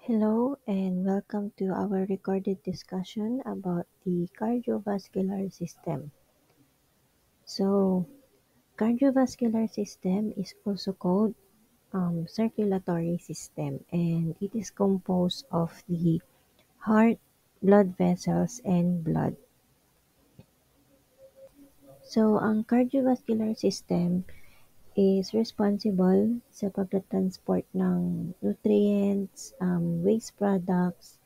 Hello and welcome to our recorded discussion about the cardiovascular system. So, cardiovascular system is also called circulatory system, and it is composed of the heart, blood vessels, and blood. So, ang cardiovascular system is responsible sa pagta-transport ng nutrients, waste products,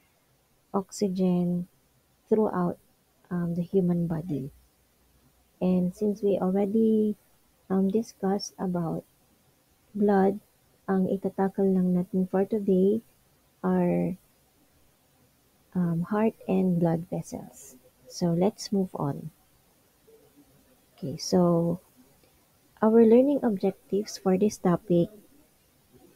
oxygen throughout the human body. And since we already discussed about blood, ang itatakal lang natin for today are heart and blood vessels. So let's move on. Okay, so our learning objectives for this topic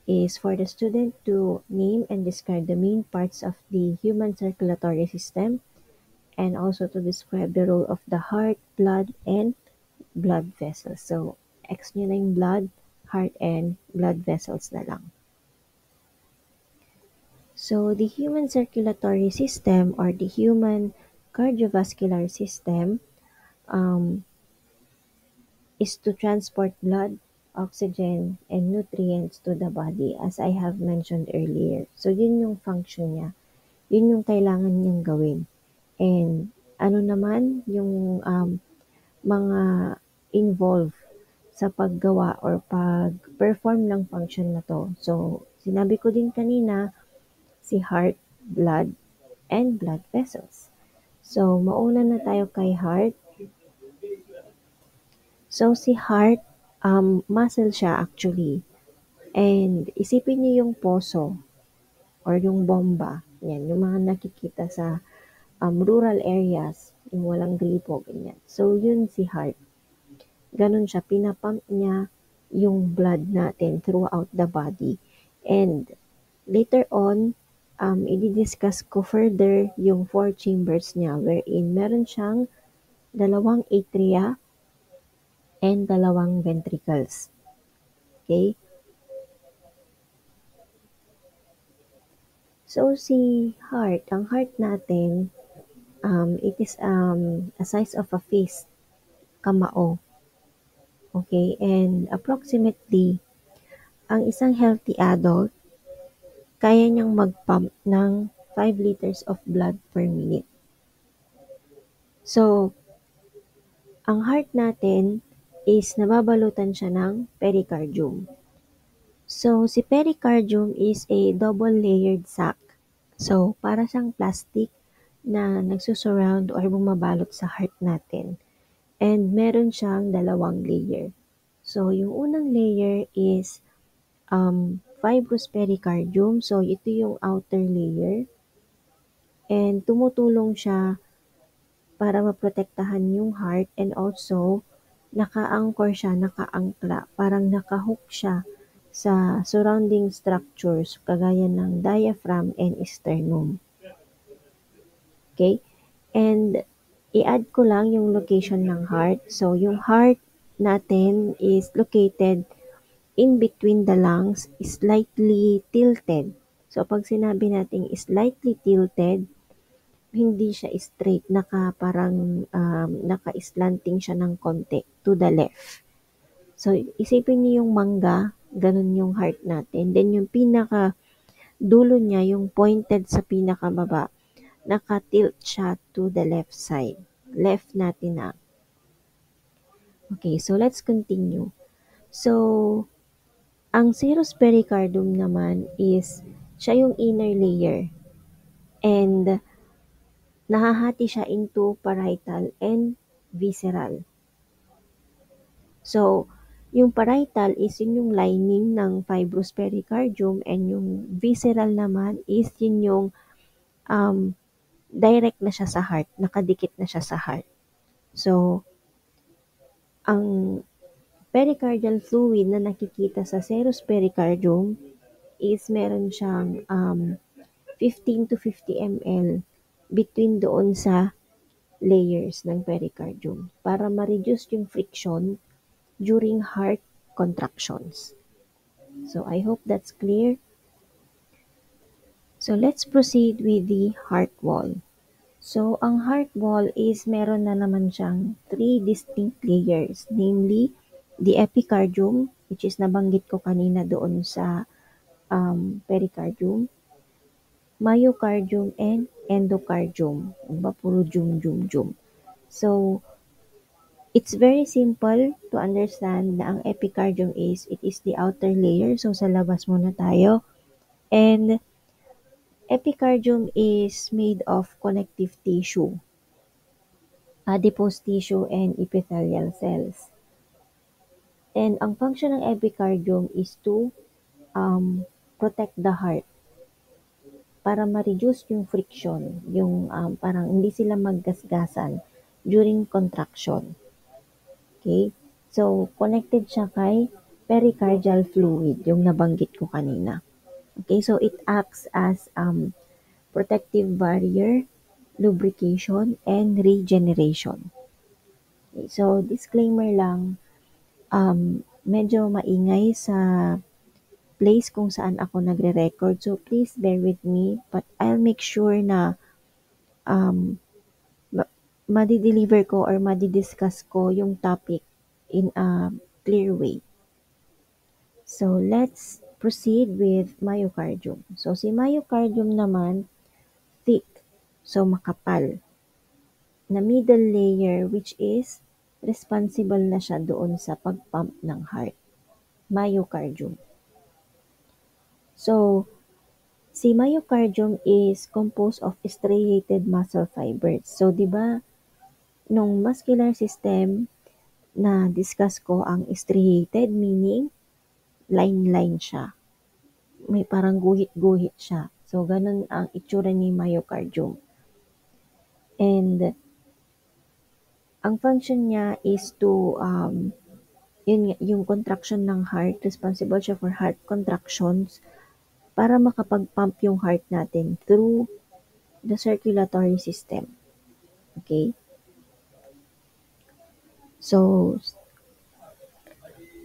is for the student to name and describe the main parts of the human circulatory system and also to describe the role of the heart, blood, and blood vessels. So, X nyo na yung blood, heart, and blood vessels na lang. So, the human circulatory system or the human cardiovascular system um, is to transport blood, oxygen, and nutrients to the body as I have mentioned earlier. So, yun yung function niya. Yun yung kailangan niyang gawin. And ano naman yung mga involved sa paggawa or pag-perform ng function na 'to. So, sinabi ko din kanina, si heart, blood, and blood vessels. So, mauna na tayo kay heart. So, si heart, muscle siya actually. And isipin niyo yung poso or yung bomba. Yan, yung mga nakikita sa rural areas, yung walang gripo, ganyan. So, yun si heart. Ganun siya, pinapump niya yung blood natin throughout the body. And later on, i-discuss ko further yung four chambers niya wherein meron siyang dalawang atria and dalawang ventricles. Okay? So, si heart, ang heart natin, it is a size of a fist, kamao. Okay? And approximately, ang isang healthy adult, kaya niyang mag-pump ng 5 liters of blood per minute. So, ang heart natin is nababalutan siya ng pericardium. So, si pericardium is a double-layered sac. So, para siyang plastic na nagsusurround or bumabalot sa heart natin. And meron siyang dalawang layer. So, yung unang layer is fibrous pericardium. So, ito yung outer layer. And tumutulong siya para maprotektahan yung heart and also naka-anchor siya, naka-angkla, parang naka-hook siya sa surrounding structures kagaya ng diaphragm and sternum. Okay? And i-add ko lang yung location ng heart. So, yung heart natin is located in between the lungs, slightly tilted. So, pag sinabi natin slightly tilted, hindi siya straight, parang naka-slanting siya ng konti to the left. So, isipin niyo yung mangga, ganun yung heart natin. Then, yung pinaka dulo niya, yung pointed sa pinakababa, naka-tilt siya to the left side. Left natin na. Okay, so let's continue. So, ang serous pericardium naman is, siya yung inner layer. And, nahahati siya into parietal and visceral. So, yung parietal is yun yung lining ng fibrous pericardium and yung visceral naman is yun yung direct na siya sa heart, nakadikit na siya sa heart. So, ang pericardial fluid na nakikita sa serous pericardium is meron siyang 15 to 50 ml between doon sa layers ng pericardium para ma-reduce yung friction during heart contractions. So, I hope that's clear. So let's proceed with the heart wall. So ang heart wall is meron na naman siyang three distinct layers, namely the epicardium, which is nabanggit ko kanina doon sa pericardium, myocardium, and endocardium. Diba, puro jum. So, it's very simple to understand na ang epicardium is, it is the outer layer. So, sa labas muna tayo. And epicardium is made of connective tissue, adipose tissue, and epithelial cells. And ang function ng epicardium is to protect the heart para ma-reduce yung friction, yung parang hindi sila maggasgasan during contraction. Okay? So, connected siya kay pericardial fluid, yung nabanggit ko kanina. Okay? So, it acts as protective barrier, lubrication, and regeneration. Okay? So, disclaimer lang, medyo maingay sa place kung saan ako nagre-record. So, please bear with me. But I'll make sure na um, madi-deliver ko or madi-discuss ko yung topic in a clear way. So, let's proceed with myocardium. So, si myocardium naman, thick. So, makapal. Na middle layer which is responsible na siya doon sa pag-pump ng heart. Myocardium. So, si myocardium is composed of striated muscle fibers. So, di ba, nung muscular system, na discuss ko ang striated, meaning line-line siya. May parang guhit-guhit siya. So, ganun ang itsura ni myocardium. And, ang function niya is to, yung contraction ng heart, responsible siya for heart contractions para makapag-pump yung heart natin through the circulatory system. Okay? So,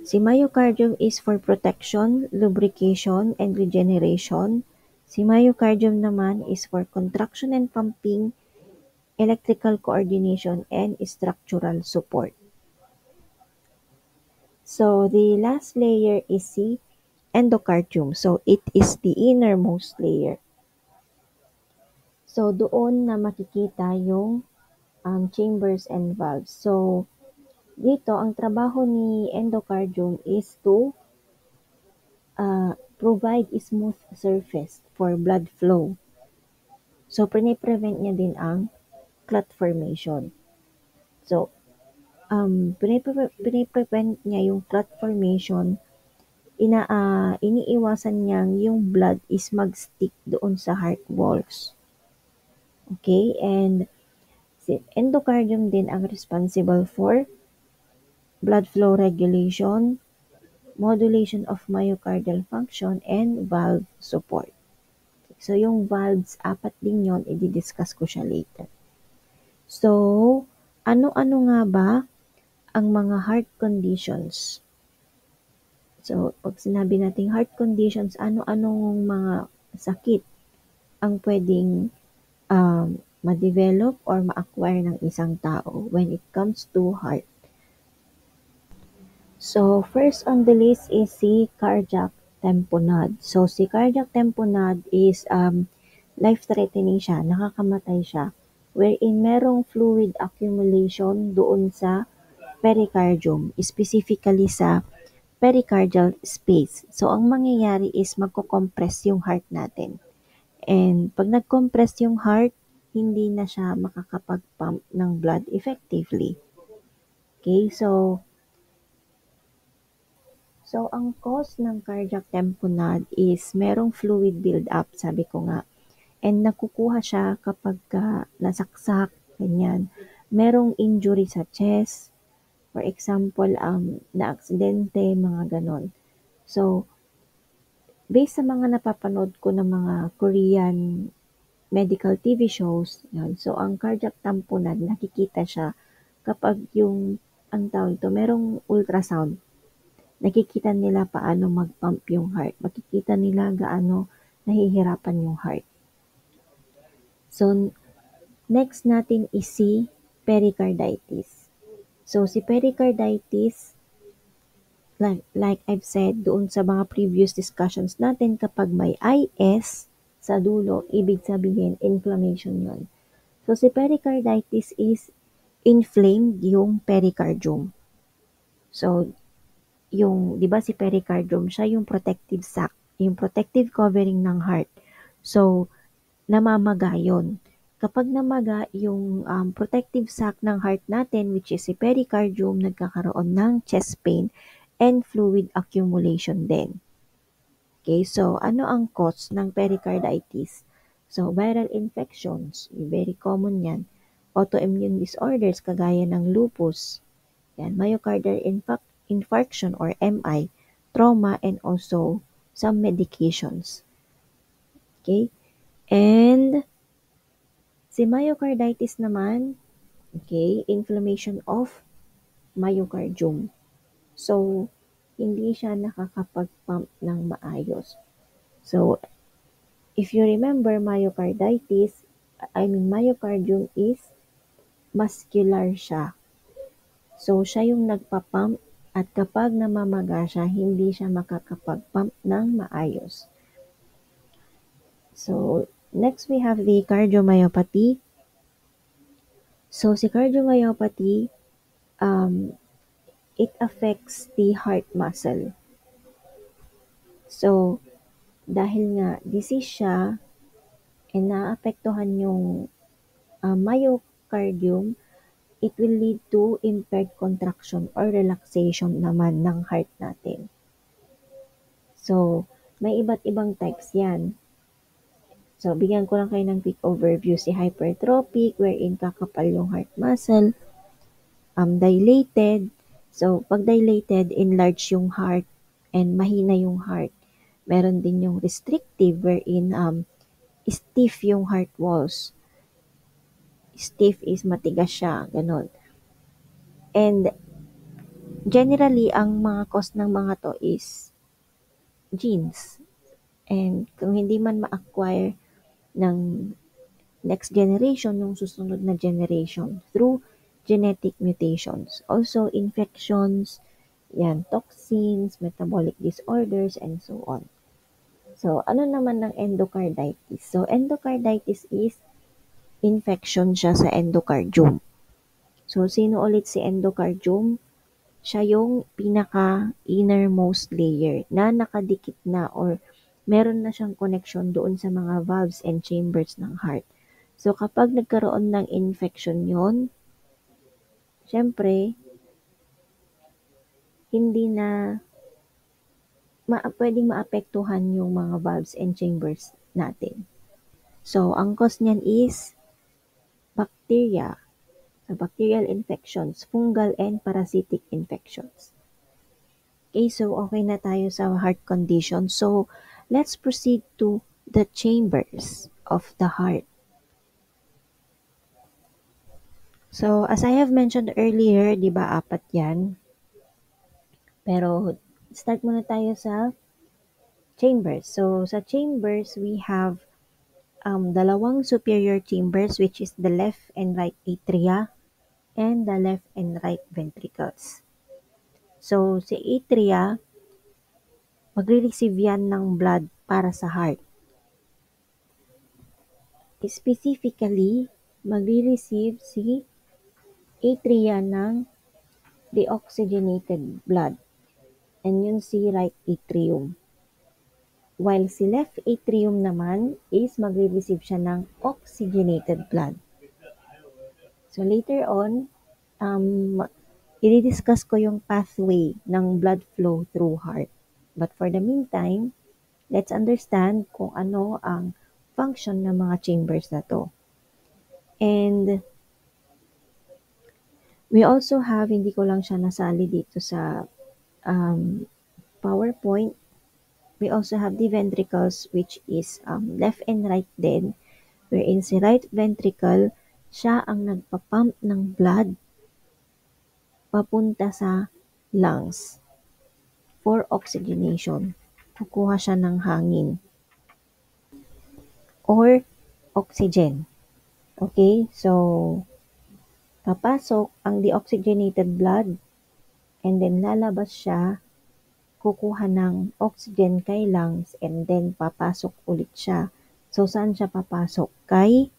si myocardium is for protection, lubrication, and regeneration. Si myocardium naman is for contraction and pumping, electrical coordination, and structural support. So, the last layer is si endocardium. So, it is the innermost layer. So, doon na makikita yung chambers and valves. So, dito, ang trabaho ni endocardium is to provide smooth surface for blood flow. So, pine-prevent niya din ang clot formation. So, pine-prevent niya yung clot formation, iniiwasan niyang yung blood is mag-stick doon sa heart walls. Okay? And si endocardium din ang responsible for blood flow regulation, modulation of myocardial function, and valve support. So, yung valves, 4 din yun, i-discuss ko siya later. So, ano-ano nga ba ang mga heart conditions? So, pag sinabi nating heart conditions, ano-anong mga sakit ang pwedeng ma-develop or ma-acquire ng isang tao when it comes to heart? So, first on the list is si cardiac tamponade. So, si cardiac tamponade is life-threatening siya, nakakamatay siya, wherein merong fluid accumulation doon sa pericardium, specifically sa pericardial space. So, ang mangyayari is magko-compress yung heart natin. And pag nag-compress yung heart, hindi na siya makakapag-pump ng blood effectively. Okay, so ang cause ng cardiac tamponade is merong fluid build-up, sabi ko nga. And nakukuha siya kapag nasaksak, ganyan. Merong injury sa chest, for example, na-aksidente, mga ganon. So, based sa mga napapanood ko ng mga Korean medical TV shows, yan. So, ang cardiac tamponade, nakikita siya kapag ang tawag ito, merong ultrasound. Nakikita nila paano mag-pump yung heart. Makikita nila gaano nahihirapan yung heart. So, next natin is si pericarditis. So, si pericarditis, like I've said doon sa mga previous discussions natin, kapag may IS sa dulo, ibig sabihin inflammation yon. So, si pericarditis is inflamed yung pericardium. So, yung, di ba si pericardium, siya yung protective sac, yung protective covering ng heart. So, namamaga yun. Kapag namaga yung protective sac ng heart natin, which is si pericardium, nagkakaroon ng chest pain and fluid accumulation din. Okay, so ano ang cause ng pericarditis? So, viral infections, very common yan. Autoimmune disorders kagaya ng lupus, yan, myocardial infarction or MI, trauma, and also some medications. Okay? And si myocarditis naman, okay, inflammation of myocardium. So, hindi siya nakakapag-pump ng maayos. So, if you remember myocarditis, myocardium is muscular siya. So, siya yung nagpa-pump at kapag namamaga siya, hindi siya makakapag-pump ng maayos. So, next we have the cardiomyopathy. So, si cardiomyopathy, it affects the heart muscle. So, dahil nga disease siya and naapektuhan yung myocardium, it will lead to impaired contraction or relaxation naman ng heart natin. So, may iba't ibang types yan. So, bigyan ko lang kayo ng quick overview. Si hypertrophic, wherein kakapal yung heart muscle. Dilated. So, pag dilated, enlarge yung heart and mahina yung heart. Meron din yung restrictive, wherein stiff yung heart walls. Stiff is matigas siya, ganun. And generally, ang mga cause ng mga to is genes. And kung hindi man ma-acquire ng next generation, yung susunod na generation, through genetic mutations. Also, infections, yan, toxins, metabolic disorders, and so on. So, ano naman ng endocarditis? So, endocarditis is infection siya sa endocardium. So, sino ulit si endocardium? Siya yung pinaka-innermost layer na nakadikit na or meron na siyang connection doon sa mga valves and chambers ng heart. So, kapag nagkaroon ng infection yon, syempre, hindi na pwedeng maapektuhan yung mga valves and chambers natin. So, ang cause niyan is bacteria. So, bacterial infections, fungal and parasitic infections. Okay, so okay na tayo sa heart condition. So, let's proceed to the chambers of the heart. So, as I have mentioned earlier, di ba, 4 yan? Pero, start muna tayo sa chambers. So, sa chambers, we have dalawang superior chambers, which is the left and right atria and the left and right ventricles. So, si atria, magre-receive yan ng blood para sa heart. Specifically, magre-receive si atria ng deoxygenated blood. And yun si right atrium. While si left atrium naman is magre-receive siya ng oxygenated blood. So later on, i-discuss ko yung pathway ng blood flow through heart. But for the meantime, let's understand kung ano ang function ng mga chambers na to. And we also have, hindi ko lang siya nasali dito sa PowerPoint, we also have the ventricles, which is left and right din, wherein si right ventricle, siya ang nagpapump ng blood papunta sa lungs for oxygenation. Kukuha siya ng hangin or oxygen. Okay, so papasok ang deoxygenated blood and then lalabas siya, kukuha ng oxygen kay lungs and then papasok ulit siya. So saan siya papasok? Kay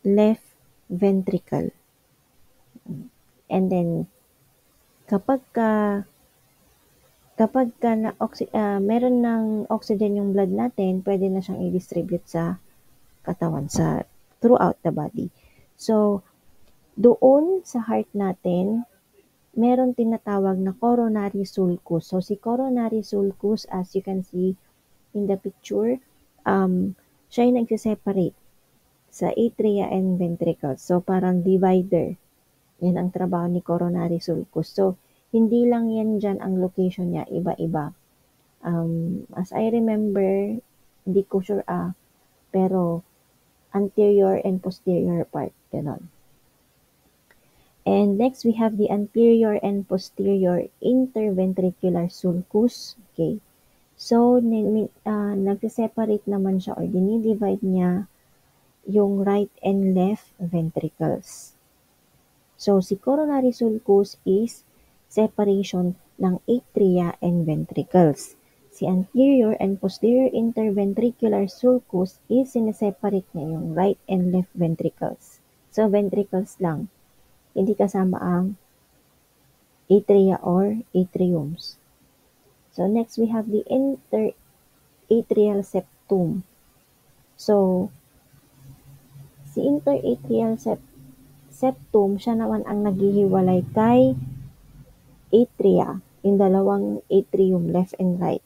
left ventricle. And then kapagka kapagka meron ng oxygen yung blood natin, pwede na siyang i-distribute sa katawan throughout the body. So doon sa heart natin, meron tinatawag na coronary sulcus. So si coronary sulcus, as you can see in the picture, siya yung nagse-separate sa atria and ventricles. So parang divider. Yan ang trabaho ni coronary sulcus. So hindi lang yan dyan ang location niya, iba-iba. As I remember, hindi ko sure pero anterior and posterior part, ganon. And next, we have the anterior and posterior interventricular sulcus. Okay. So, nagse-separate naman siya or dinidivide niya yung right and left ventricles. So, si coronary sulcus is separation ng atria and ventricles. Si anterior and posterior interventricular sulcus is sineseparate niya yung right and left ventricles. So, ventricles lang. Hindi kasama ang atria or atriums. So next we have the interatrial septum. So si septum, siya naman ang naghihiwalay kay atria, yung dalawang atrium, left and right.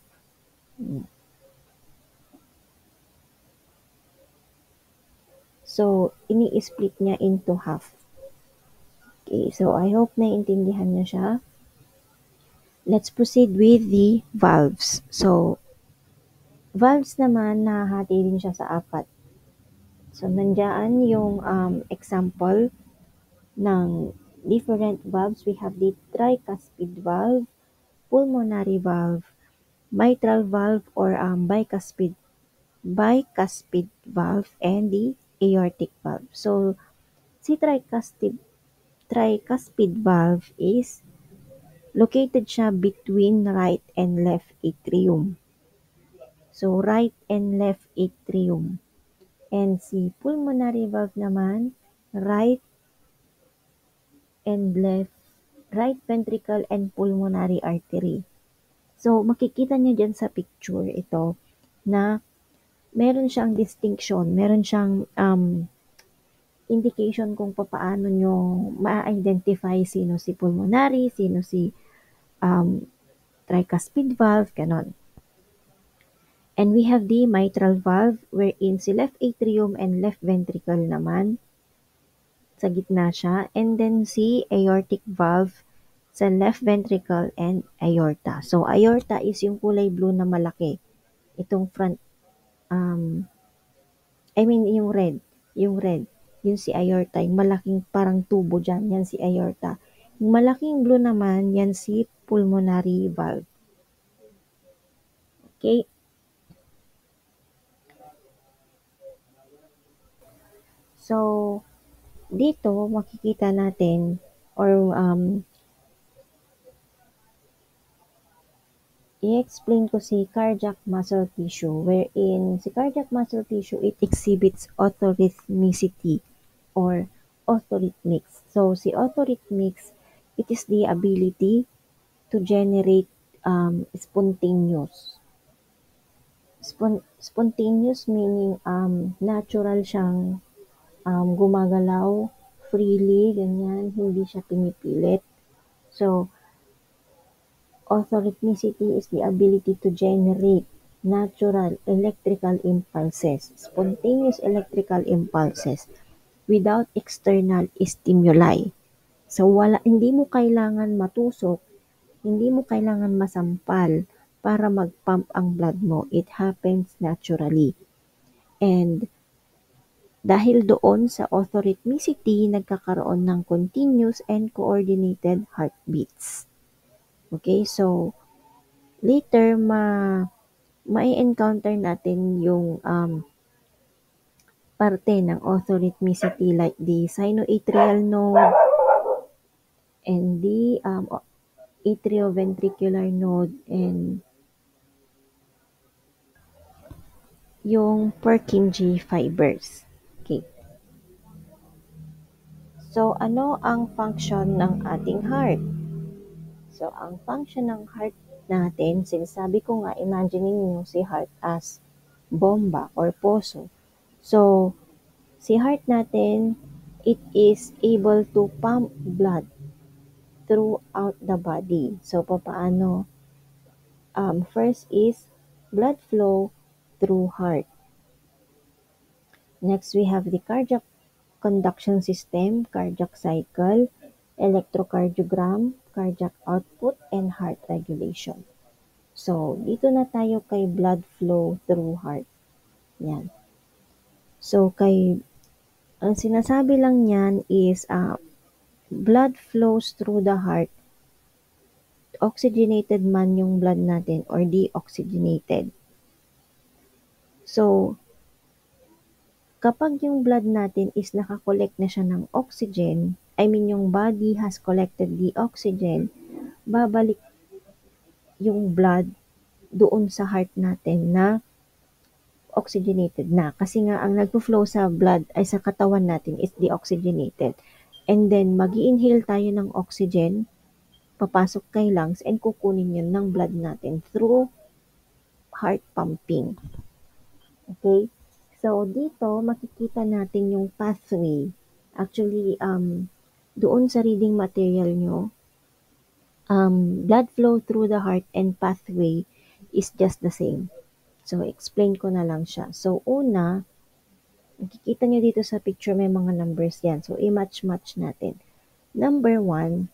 So ini-split niya into half. Okay, so I hope naiintindihan niyo siya. Let's proceed with the valves. So valves naman, nahahati din siya sa apat. So nandiyan yung example ng different valves. We have the tricuspid valve, pulmonary valve, mitral valve or bicuspid valve, and the aortic valve. So si tricuspid valve is located siya between right and left atrium. So right and left atrium. And si pulmonary valve naman, right ventricle and pulmonary artery. So, makikita niyo dyan sa picture ito na meron siyang distinction, meron siyang indication kung paano nyo ma-identify sino si pulmonary, sino si um, tricuspid valve, ganon. And we have the mitral valve wherein si left atrium and left ventricle naman sa gitna siya. And then si aortic valve sa left ventricle and aorta. So, aorta is yung kulay blue na malaki. Itong front, yung red. Yung red. Yun si aorta. Yung malaking parang tubo dyan. Yan si aorta. Yung malaking blue naman, yan si pulmonary valve. Okay? So, dito makikita natin or i-explain ko si cardiac muscle tissue wherein si cardiac muscle tissue, it exhibits autorhythmicity or autorhythmics. So si autorhythmics, it is the ability to generate spontaneous. Spontaneous meaning natural siyang gumagalaw freely, ganyan, hindi siya pinipilit. So autorhythmicity is the ability to generate natural electrical impulses, spontaneous electrical impulses without external stimuli. So hindi mo kailangan matusok, hindi mo kailangan masampal para mag-pump ang blood mo. It happens naturally. And dahil doon sa autorhythmicity, nagkakaroon ng continuous and coordinated heartbeats. Okay, so later mai-encounter natin yung parte ng orthorhythmicity like the sinoatrial node and the atrioventricular node and yung Purkinje fibers. Okay. So, ano ang function ng ating heart? So, ang function ng heart natin, sinasabi ko nga, imagining nyo si heart as bomba or poso. So, si heart natin, it is able to pump blood throughout the body. So, paano? First is blood flow through heart. Next, we have the cardiac conduction system, cardiac cycle, electrocardiogram, cardiac output, and heart regulation. So, dito na tayo kay blood flow through heart. Yan. So, ang sinasabi lang niyan is blood flows through the heart. Oxygenated man yung blood natin or deoxygenated. So, kapag yung blood natin is nakakollect na siya ng oxygen, I mean yung body has collected the oxygen, babalik yung blood doon sa heart natin na oxygenated na. Kasi nga ang nagpo-flow sa blood ay sa katawan natin is deoxygenated. And then mag-i-inhale tayo ng oxygen, papasok kay lungs and kukunin yun ng blood natin through heart pumping. Okay? So, dito makikita natin yung pathway. Actually, doon sa reading material nyo, blood flow through the heart and pathway is just the same. So, explain ko na lang siya. So, una, makikita nyo dito sa picture may mga numbers yan. So, i-match-match natin. Number 1,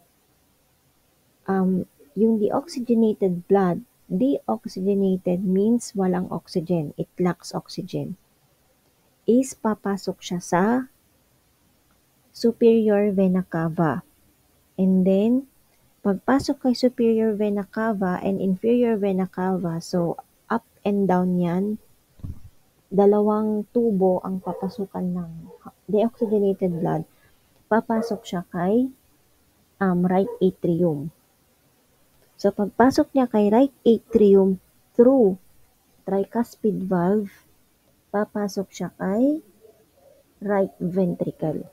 yung deoxygenated blood, deoxygenated means walang oxygen. It lacks oxygen. Is papasok siya sa superior vena cava. And then, pagpasok kay superior vena cava and inferior vena cava, so up and down yan, dalawang tubo ang papasukan ng deoxygenated blood, papasok siya kay right atrium. So, pagpasok niya kay right atrium through tricuspid valve, papasok siya kay right ventricle.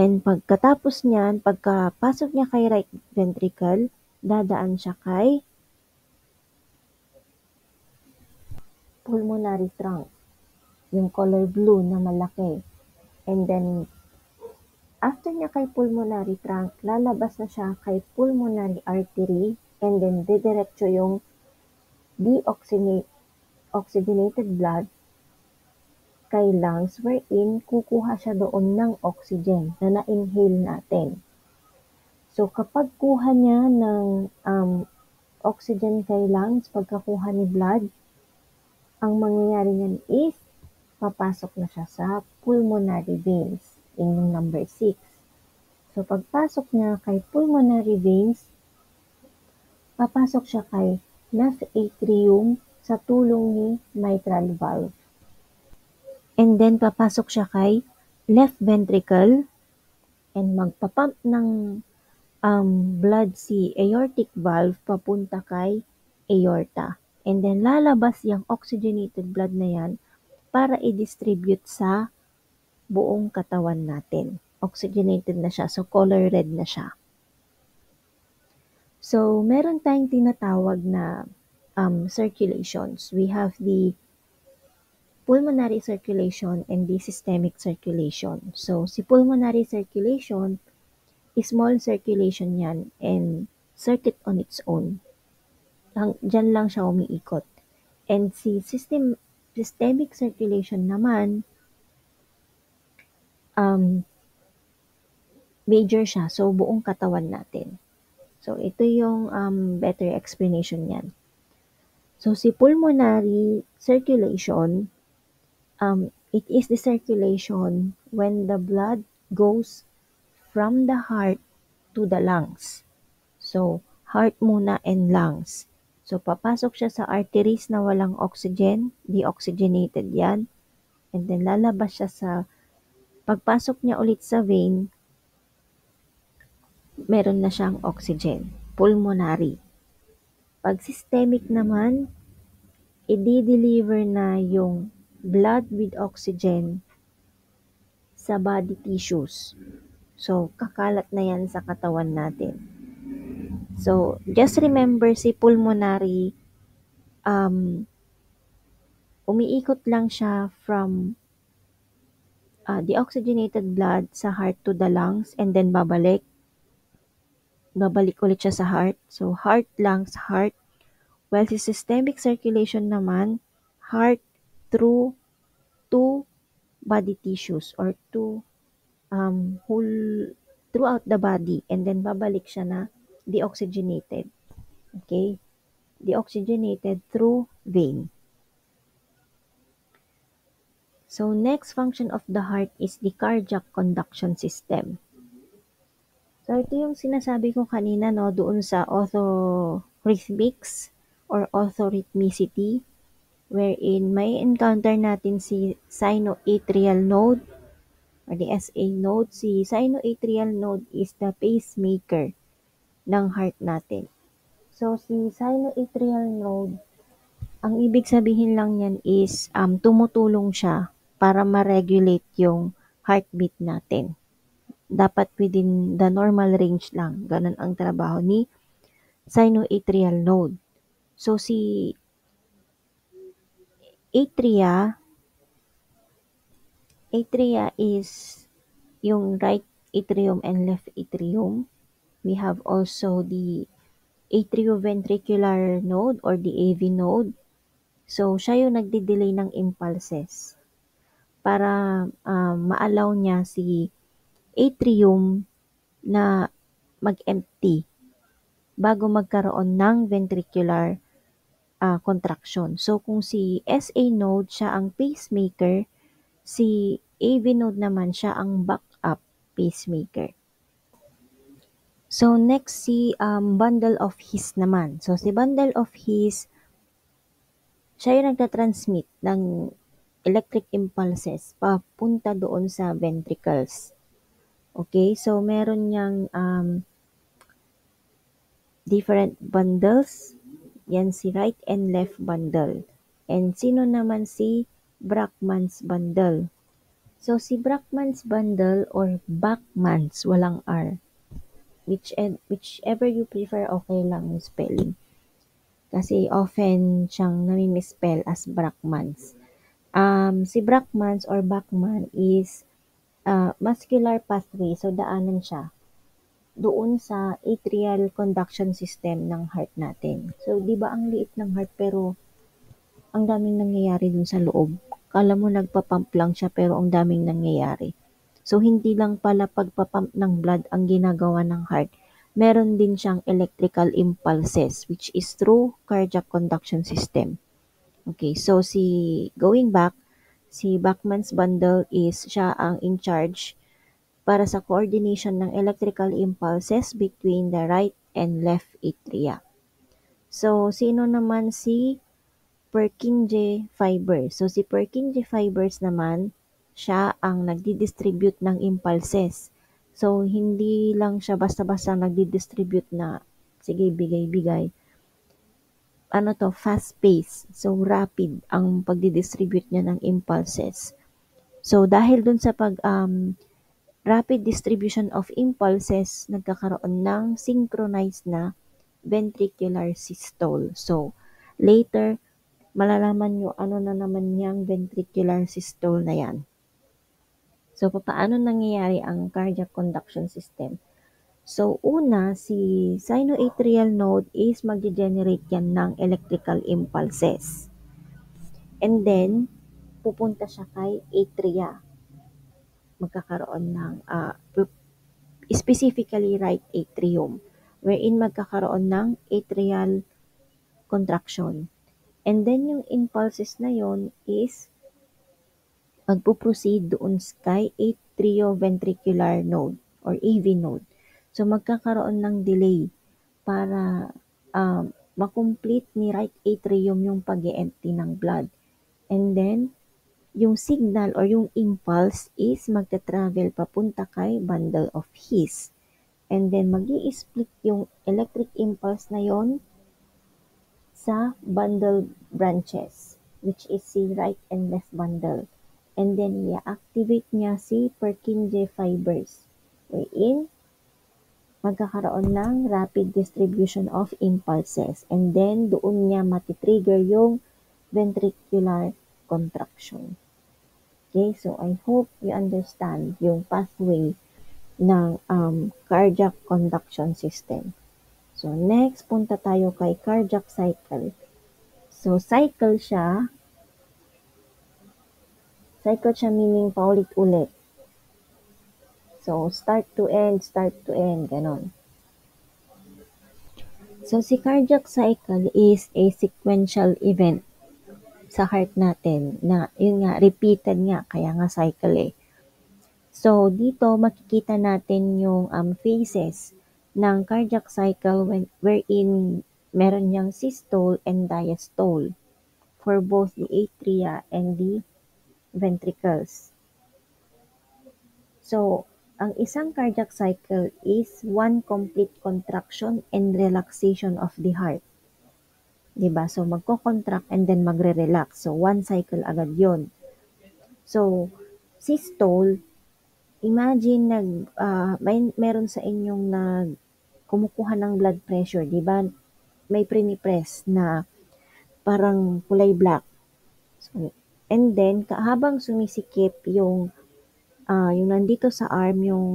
And pagkatapos niyan, pagkapasok niya kay right ventricle, dadaan siya kay pulmonary trunk, yung color blue na malaki. And then, after niya kay pulmonary trunk, lalabas na siya kay pulmonary artery, and then didiretso yung deoxygenated blood kay lungs wherein kukuha siya doon ng oxygen na na-inhale natin. So, kapag kuha niya ng oxygen kay lungs, pagkakuha ni blood, ang mangyayari niyan is papasok na siya sa pulmonary veins. Yun yung number 6. So, pagpasok niya kay pulmonary veins, papasok siya kay left atrium sa tulong ni mitral valve. And then, papasok siya kay left ventricle and magpapump ng blood si aortic valve papunta kay aorta. And then, lalabas yung oxygenated blood na yan para i-distribute sa buong katawan natin. Oxygenated na siya, so color red na siya. So, meron tayong tinatawag na circulations. We have the pulmonary circulation and the systemic circulation. So, si pulmonary circulation, small circulation yan and circuit on its own. Diyan lang siya umiikot. And si systemic circulation naman, major siya. So, buong katawan natin. So, ito yung better explanation niyan. So, si pulmonary circulation, it is the circulation when the blood goes from the heart to the lungs. So, heart muna and lungs. So, papasok siya sa arteries na walang oxygen, deoxygenated yan. And then, lalabas siya sa, pagpasok niya ulit sa vein, meron na siyang oxygen, pulmonary. Pag systemic naman, i-deliver na yung blood with oxygen sa body tissues. So, kakalat na yan sa katawan natin. So, just remember si pulmonary, umiikot lang siya from deoxygenated blood sa heart to the lungs and then babalik ulit siya sa heart. So, heart, lungs, heart. While si systemic circulation naman, heart through two body tissues or two whole throughout the body and then babalik siya na deoxygenated. Okay? Deoxygenated through vein. So, next function of the heart is the cardiac conduction system. So, ito yung sinasabi ko kanina, no, doon sa orthorhythmics or orthorhythmicity, wherein may encounter natin si sinoatrial node or the SA node. Si sinoatrial node is the pacemaker ng heart natin. So, si sinoatrial node, ang ibig sabihin lang yan is tumutulong siya para ma-regulate yung heartbeat natin. Dapat within the normal range lang. Ganun ang trabaho ni sinoatrial node. So, si atria is yung right atrium and left atrium. We have also the atrioventricular node or the AV node. So, siya yung nagdi-delay ng impulses para ma-allow niya si atrium na mag-empty bago magkaroon ng ventricular contraction. So, kung si SA node siya ang pacemaker, si AV node naman siya ang backup pacemaker. So, next si bundle of His naman. So, si bundle of His, siya yung nagtatransmit ng electric impulses papunta doon sa ventricles. Okay, so meron niyang different bundles. Yan si right and left bundle. And sino naman si Brackmann's bundle? So, si Brackmann's bundle or Bachmann's, walang R. Whichever you prefer, okay lang yung spelling. Kasi often siyang nami-misspell as Brackmann's. Si Brackmann's or Bachmann is muscular pathway. So, daanan siya doon sa atrial conduction system ng heart natin. So, di ba ang liit ng heart pero ang daming nangyayari dun sa loob. Kala mo nagpa-pump lang siya pero ang daming nangyayari. So, hindi lang pala pagpa-pump ng blood ang ginagawa ng heart. Meron din siyang electrical impulses which is through cardiac conduction system. Okay, so going back, si Bachmann's bundle is siya ang in charge para sa coordination ng electrical impulses between the right and left atria. So, sino naman si Purkinje fibers? So, si Purkinje fibers naman, siya ang nagdi-distribute ng impulses. So, hindi lang siya basta-basta nagdi-distribute na, sige, bigay-bigay. Fast pace. So, rapid ang pagdi-distribute niya ng impulses. So, dahil dun sa rapid distribution of impulses, nagkakaroon ng synchronized na ventricular systole. So, later, malalaman nyo ano na naman yung ventricular systole na yan. So, paano nangyayari ang cardiac conduction system? So, una, si sinoatrial node is mag-generate yan ng electrical impulses. And then, pupunta siya kay atria. Magkakaroon ng specifically right atrium, wherein magkakaroon ng atrial contraction. And then yung impulses na yon is magpo-proceed doon kay atrioventricular node or AV node. So magkakaroon ng delay para makomplete ni right atrium yung pag-e-empty ng blood. And then, yung signal or yung impulse is magta-travel papunta kay bundle of His. And then, mag-i-split yung electric impulse na yon sa bundle branches, which is si right and left bundle. And then, i-activate niya si Purkinje fibers, wherein magkakaroon ng rapid distribution of impulses. And then, doon niya matitrigger yung ventricular contraction. Okay, so I hope you understand yung pathway ng cardiac conduction system. So, next, punta tayo kay cardiac cycle. So, cycle siya meaning paulit-ulit. So, start to end, ganon. So, si cardiac cycle is a sequential event sa heart natin na, yun nga, repeated nga, kaya nga cycle eh. So, dito makikita natin yung phases ng cardiac cycle wherein meron niyang systole and diastole for both the atria and the ventricles. So, ang isang cardiac cycle is one complete contraction and relaxation of the heart. 'Di ba? So, magko-contract and then magre-relax. So, one cycle agad yon. So, systole, imagine meron sa inyong kumukuha ng blood pressure, 'di ba? May prinipress na parang kulay black. So, and then habang sumisikip yung nandito sa arm yung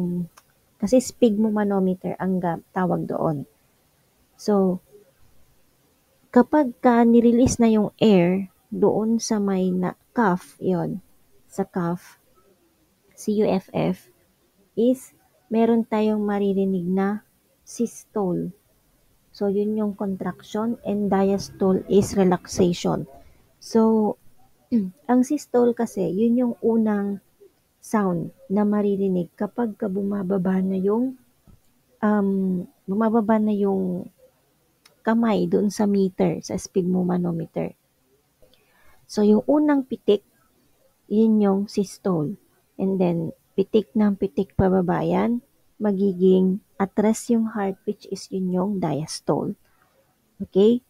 kasi sphygmomanometer ang tawag doon. So, kapag nirelease na yung air doon sa may cuff, yon sa cuff, CUFF, is meron tayong maririnig na systole. So, yun yung contraction and diastole is relaxation. So, ang systole kasi, yun yung unang sound na maririnig kapag bumababa na yung kamay doon sa meter, sa sphygmomanometer. So, yung unang pitik, yun yung systole. And then, pitik ng pitik pababa yan, magiging at-rest yung heart, which is yun yung diastole. Okay?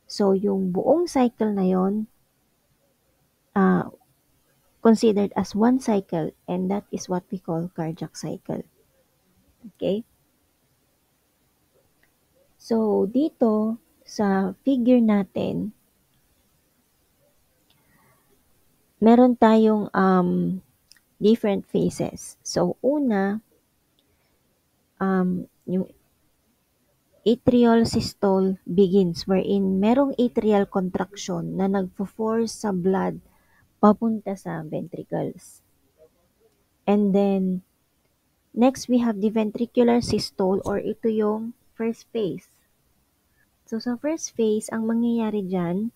So, yung buong cycle na yon considered as one cycle, and that is what we call cardiac cycle. Okay? So, dito sa figure natin, meron tayong different phases. So, una, yung atrial systole begins wherein merong atrial contraction na nagfo-force sa blood papunta sa ventricles. And then, next we have the ventricular systole or ito yung first phase. So, sa first phase, ang mangyayari dyan,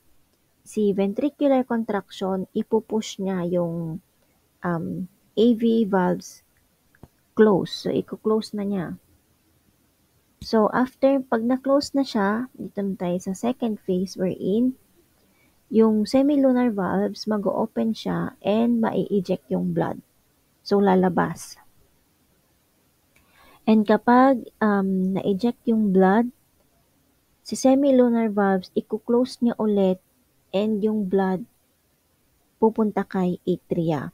si ventricular contraction, ipupush niya yung AV valves close. So, i-close na niya. So, after, pag na-close na siya, dito na tayo sa second phase wherein yung semilunar valves, mag-open siya and mai-eject yung blood. So, lalabas. And kapag na-eject yung blood, si semilunar valves, i-close niya ulit and yung blood pupunta kay atria.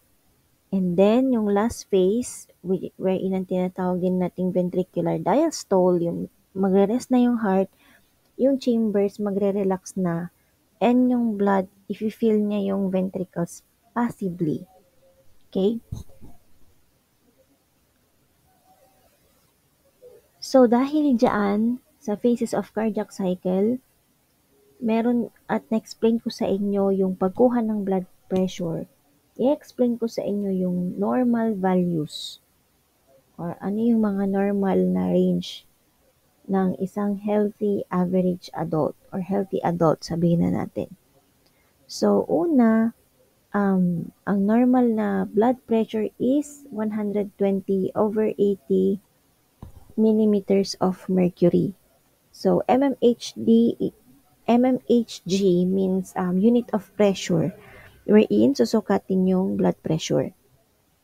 And then, yung last phase, wherein ang tinatawag din nating ventricular diastole, yung magre-rest na yung heart, yung chambers magre-relax na, and yung blood, if you feel niya yung ventricles passively. Okay? So, dahil dyan, sa phases of cardiac cycle, meron at na-explain ko sa inyo yung pagkuha ng blood pressure. I-explain ko sa inyo yung normal values or ano yung mga normal na range ng isang healthy average adult or healthy adult, sabihin na natin. So, una, ang normal na blood pressure is 120/80 millimeters of mercury. So, mmHg mmHg means unit of pressure wherein susukatin yung blood pressure.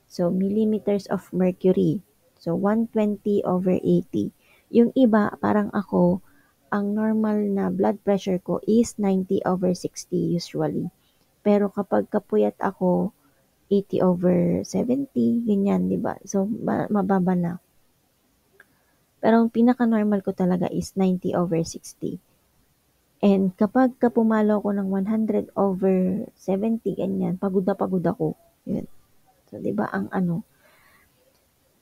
So, millimeters of mercury. So, 120/80. Yung iba, parang ako, ang normal na blood pressure ko is 90/60 usually. Pero kapag kapuyat ako, 80/70, ganyan, di ba? So, mababa na. Pero ang pinaka-normal ko talaga is 90/60. And kapag pumalo ako ng 100/70, ganyan, pagod na pagod ako. Yun. So, di ba, ang ano.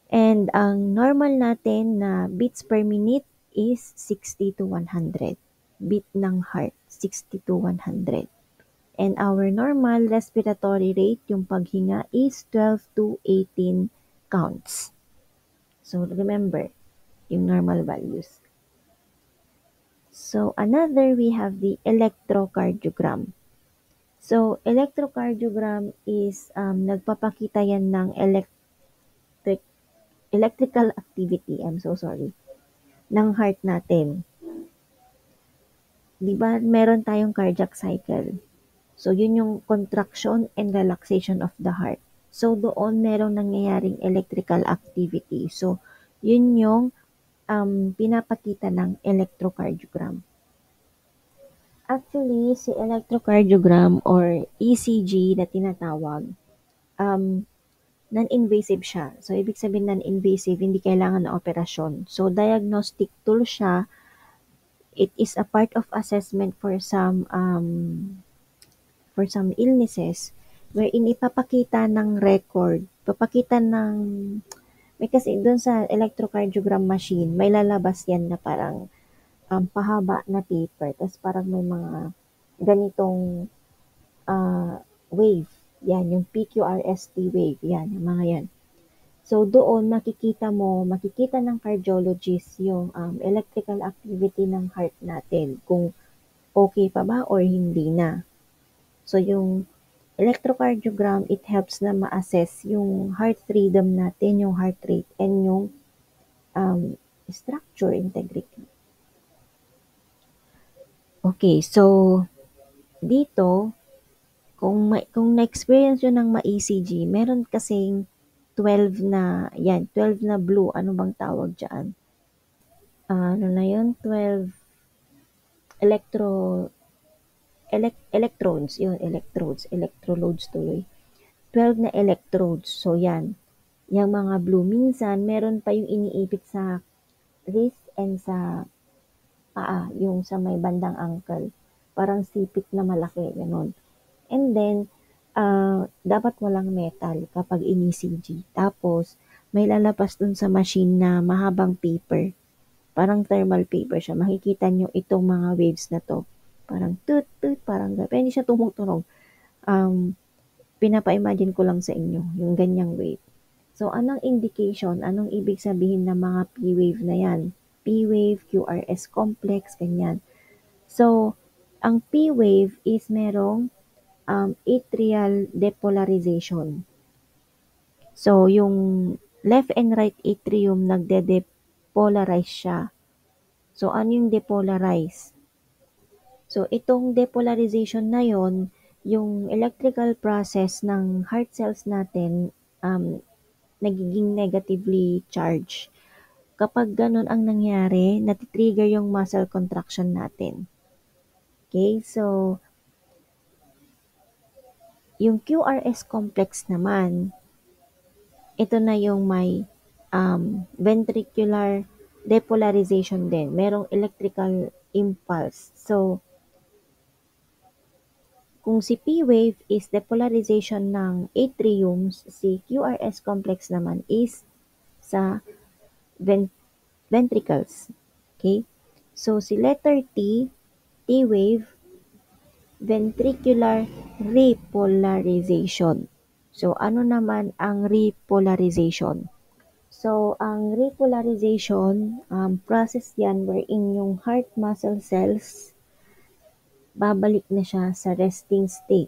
And ang normal natin na beats per minute is 60 to 100. Beat ng heart, 60 to 100. And our normal respiratory rate, yung paghinga, is 12 to 18 counts. So, remember, yung normal values. So, another, we have the electrocardiogram. So, electrocardiogram is, nagpapakita yan ng electrical activity, I'm so sorry, ng heart natin. Di ba, meron tayong cardiac cycle. So, yun yung contraction and relaxation of the heart. So, doon merong nangyayaring electrical activity. So, yun yung pinapakita ng electrocardiogram. Actually, si electrocardiogram or ECG na tinatawag, non-invasive siya. So, ibig sabihin non-invasive, hindi kailangan ng operasyon. So, diagnostic tool siya. It is a part of assessment for some illnesses wherein ipapakita ng record, papakita ng, may kasi doon sa electrocardiogram machine, may lalabas yan na parang pahaba na paper, tapos parang may mga ganitong wave. Yan, yung PQRST wave. Yan, yung mga yan. So, doon makikita ng cardiologist yung electrical activity ng heart natin, kung okay pa ba or hindi na. So, yung electrocardiogram, it helps na ma-assess yung heart rhythm natin, yung heart rate, and yung structure integrity. Okay, so dito, kung na-experience nyo ng ma-ECG, meron kasing 12 na blue. Ano bang tawag dyan? Ano na yun? 12 electrodes. Yun, electrodes tuloy. 12 na electrodes. So, yan. Yung mga blue. Minsan, meron pa yung iniipit sa wrist and sa paa. Yung sa may bandang ankle. Parang sipit na malaki. Ganon. And then, dapat walang metal kapag in-ECG. Tapos, may lalabas dun sa machine na mahabang paper. Parang thermal paper siya. Makikita nyo itong mga waves na to. Parang toot, parang pero hindi siya tumutunog. Pinapa-imagine ko lang sa inyo, yung ganyang wave. So, anong indication, anong ibig sabihin ng mga P-wave na yan? P-wave, QRS complex, ganyan. So, ang P-wave is merong atrial depolarization. So, yung left and right atrium nagde-depolarize siya. So, ano yung depolarize? So, itong depolarization na yon, yung electrical process ng heart cells natin, nagiging negatively charged. Kapag ganun ang nangyari, natitrigger yung muscle contraction natin. Okay, so, yung QRS complex naman, ito na yung may ventricular depolarization din. Merong electrical impulse. So, kung si P-wave is depolarization ng atriums, si QRS complex naman is sa ventricles. Okay? So, si letter T, T-wave, ventricular repolarization. So, ano naman ang repolarization? So, ang repolarization, process yan wherein yung heart muscle cells, babalik na siya sa resting state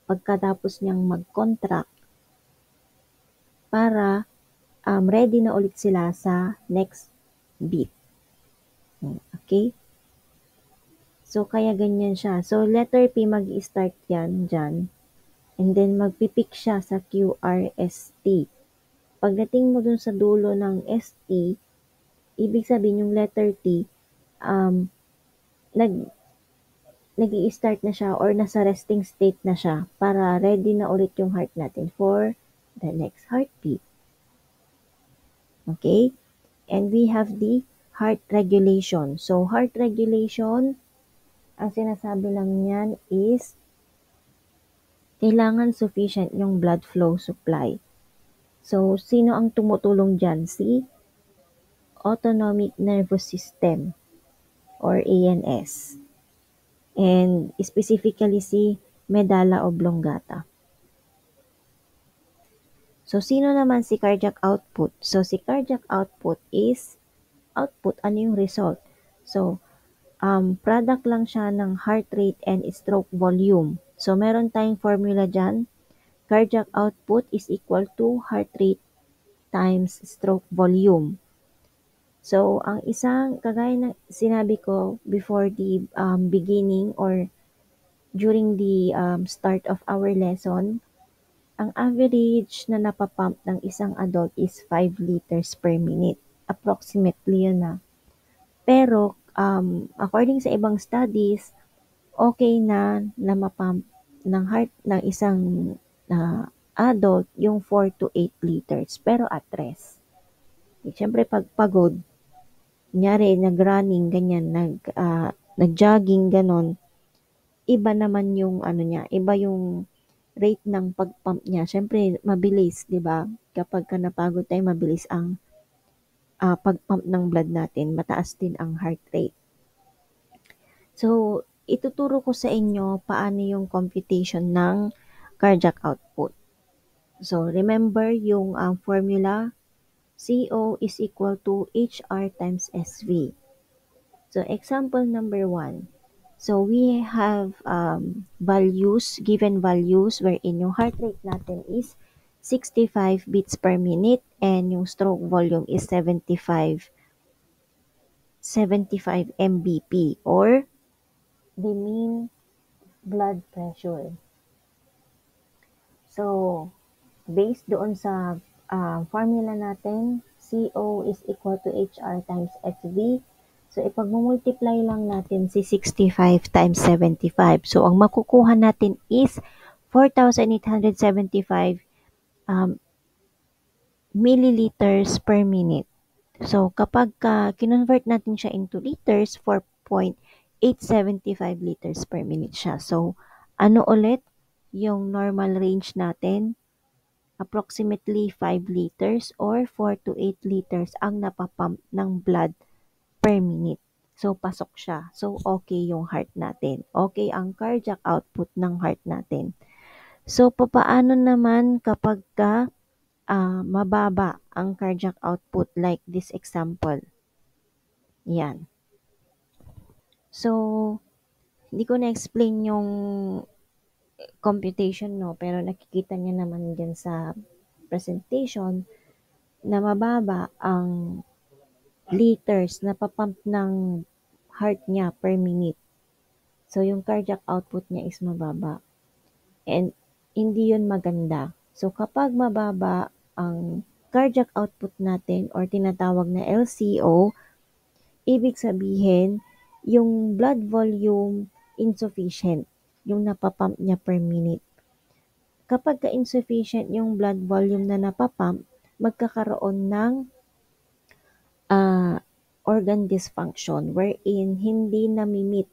pagkatapos niyang mag-contract para ready na ulit sila sa next beat. Okay? So, kaya ganyan siya. So, letter P mag-i-start yan dyan. And then, magpipik siya sa QRST. Pagdating mo dun sa dulo ng ST, ibig sabihin yung letter T, um, nag nag start na siya or nasa resting state na siya para ready na ulit yung heart natin for the next heartbeat. Okay? And we have the heart regulation. So, heart regulation, ang sinasabi lang niyan is kailangan sufficient yung blood flow supply. So, sino ang tumutulong dyan? Si autonomic nervous system or ANS. And specifically si medulla oblongata. So, sino naman si cardiac output? So, si cardiac output is output, ano yung result? So, product lang siya ng heart rate and stroke volume. So, meron tayong formula dyan. Cardiac output is equal to heart rate times stroke volume. So, ang isang, kagaya ng sinabi ko before the beginning or during the start of our lesson, ang average na napapump ng isang adult is 5 liters per minute. Approximately yun na. Pero, according sa ibang studies, okay na mapump ng heart ng isang adult yung 4 to 8 liters. Pero at rest. Siyempre, pag pagod, kunyari, nag-running, ganyan, nag-jogging, ganon, iba naman yung ano niya, iba yung rate ng pag-pump niya. Siyempre, mabilis, di ba? Kapag ka napagod tayo, mabilis ang pag-pump ng blood natin. Mataas din ang heart rate. So, ituturo ko sa inyo paano yung computation ng cardiac output. So, remember yung formula, CO is equal to HR times SV. So, example number 1. So, we have given values wherein yung heart rate natin is 65 beats per minute and yung stroke volume is 75 Mbp or the mean blood pressure. So, based doon sa formula natin, CO is equal to HR times SV. So, ipag-multiply lang natin si 65 times 75. So, ang makukuha natin is 4,875 milliliters per minute. So, kapag kinonvert natin siya into liters, 4.875 liters per minute siya. So, ano ulit yung normal range natin? Approximately 5 liters or 4 to 8 liters ang napapump ng blood per minute. So, pasok siya. So, okay yung heart natin. Okay ang cardiac output ng heart natin. So, papaano naman kapag mababa ang cardiac output like this example? Yan. So, hindi ko na-explain yung computation, no? Pero nakikita niya naman dyan sa presentation na mababa ang liters na papump ng heart niya per minute. So, yung cardiac output niya is mababa. And hindi yun maganda. So, kapag mababa ang cardiac output natin or tinatawag na LCO, ibig sabihin, yung blood volume insufficient, yung napapump niya per minute. Kapag insufficient yung blood volume na napapump, magkakaroon ng organ dysfunction wherein hindi namimit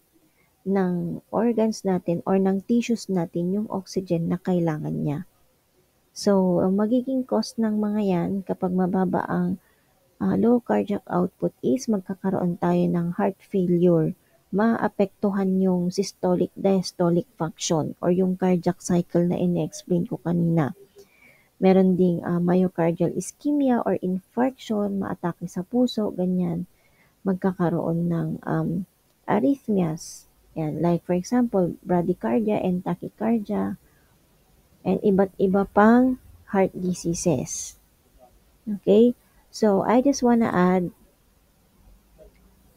ng organs natin or ng tissues natin yung oxygen na kailangan niya. So, ang magiging cause ng mga yan kapag mababa ang low cardiac output is magkakaroon tayo ng heart failure. Maapektuhan yung systolic diastolic function or yung cardiac cycle na in-explain ko kanina. Meron ding myocardial ischemia or infarction, maatake sa puso, ganyan. Magkakaroon ng arrhythmias. Yan, like for example, bradycardia and tachycardia and iba't iba pang heart diseases. Okay? So, I just wanna add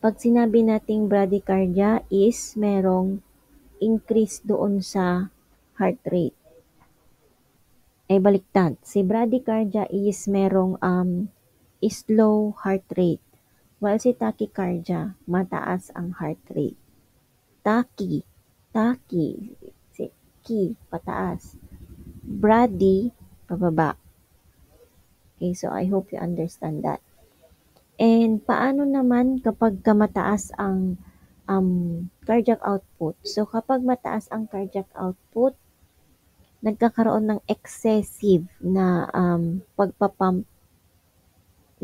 Pag sinabi nating bradycardia is merong increase doon sa heart rate. Baliktad. Si bradycardia is merong slow heart rate. While si tachycardia, mataas ang heart rate. Tachy, tachy, si ki, pataas. Brady, pababa. Okay, so I hope you understand that. And paano naman kapag mataas ang cardiac output? So kapag mataas ang cardiac output, nagkakaroon ng excessive na pagpapump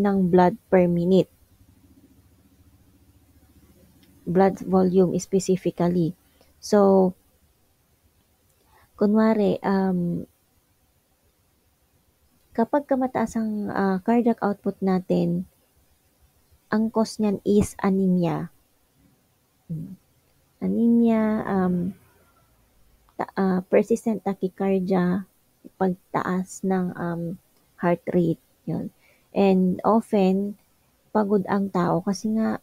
ng blood per minute. Blood volume specifically. So, kunwari, kapag mataas ang cardiac output natin, ang cause niyan is anemia. Anemia, persistent tachycardia, pagtaas ng heart rate. Yun. And often, pagod ang tao kasi nga,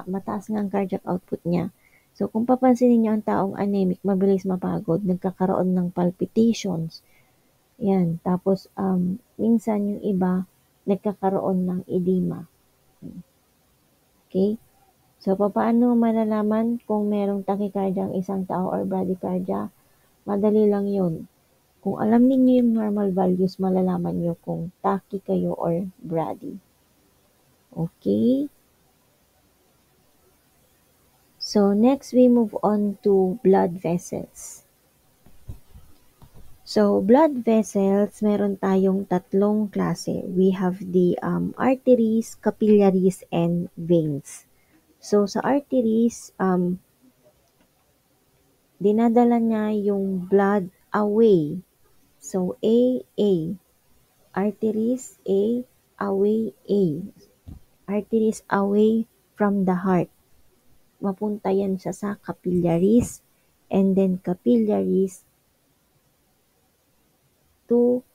mataas nga ang cardiac output niya. So, kung papansinin niyo ang taong anemic, mabilis mapagod, nagkakaroon ng palpitations. Yan. Tapos, minsan yung iba, nagkakaroon ng edema. Okay? So, paano malalaman kung merong tachycardia ang isang tao or bradycardia? Madali lang yun. Kung alam niyo yung normal values, malalaman niyo kung tachy kayo or brady. Okay? So, next we move on to blood vessels. So, blood vessels, meron tayong tatlong klase. We have the arteries, capillaries, and veins. So, sa arteries, dinadala niya yung blood away. So, A. Arteries, away. Arteries away from the heart. Mapunta yan siya sa capillaries, and then capillaries to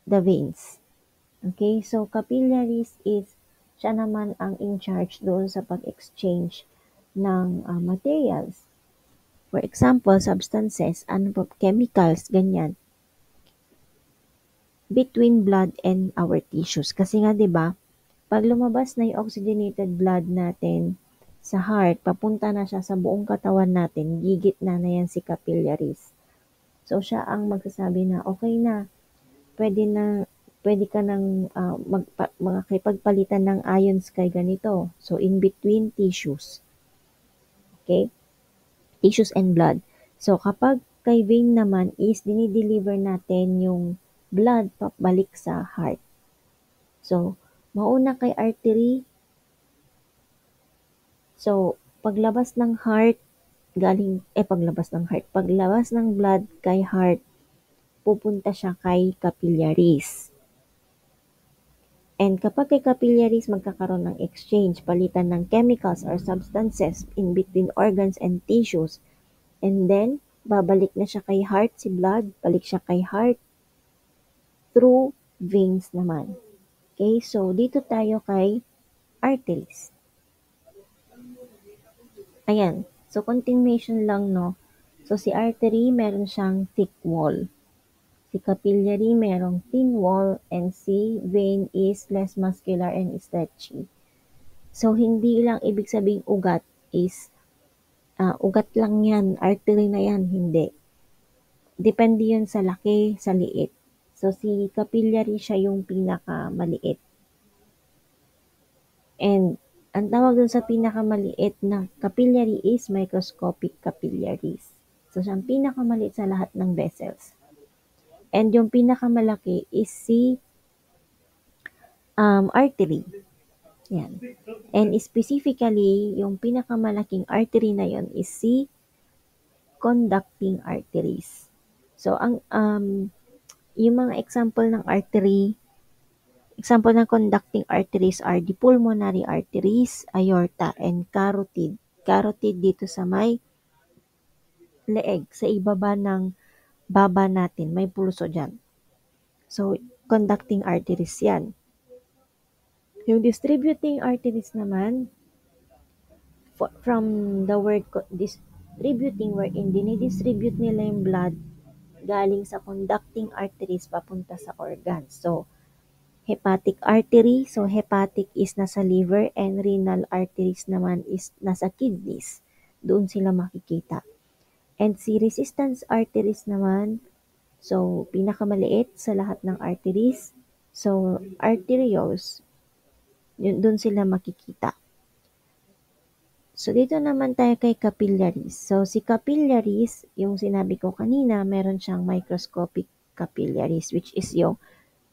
the veins. Okay, so capillaries is siya naman ang in charge doon sa pag-exchange ng materials. For example, substances, chemicals, ganyan. Between blood and our tissues. Kasi nga 'di ba, pag lumabas na yung oxygenated blood natin sa heart, papunta na siya sa buong katawan natin, gigitna na yan si capillaries. So siya ang magsasabi na okay na, pwede na pwede ka nang makipagpalitan ng ions kay ganito. So in between tissues. Okay? Tissues and blood. So kapag kay vein naman is dinideliver natin yung blood pabalik sa heart. So, mauna kay artery. So, paglabas ng blood kay heart, pupunta siya kay capillaries. And kapag kay capillaries, magkakaroon ng exchange, palitan ng chemicals or substances in between organs and tissues. And then, babalik na siya kay heart si blood, balik siya kay heart through veins naman. Okay, so dito tayo kay arteries. Ayan, so continuation lang, no? So si artery, meron siyang thick wall. Si capillary, merong thin wall, and si vein is less muscular and stretchy. So hindi lang ibig sabing ugat is ugat lang yan, artery na yan, hindi. Depende yun sa laki, sa liit. So, si capillary siya yung pinakamaliit. And, ang tawag dun sa pinakamaliit na capillary is microscopic capillaries. So, siyang pinakamaliit sa lahat ng vessels. And yung pinakamalaki is si artery. Yan. And specifically, yung pinakamalaking artery na yon is si conducting arteries. So, yung mga example ng conducting arteries are the pulmonary arteries, aorta, and carotid. Carotid dito sa may leeg, sa ibaba ng baba natin, may pulso dyan. So, conducting arteries yan. Yung distributing arteries naman, from the word distributing, wherein dinidistribute nila yung blood galing sa conducting arteries papunta sa organs. So, hepatic artery, so hepatic is nasa liver and renal arteries naman is nasa kidneys. Doon sila makikita. And si resistance arteries naman, so pinakamaliit sa lahat ng arteries. So, arterioles, yun, doon sila makikita. So, dito naman tayo kay capillaries. So, si capillaries, yung sinabi ko kanina, meron siyang microscopic capillaries, which is yung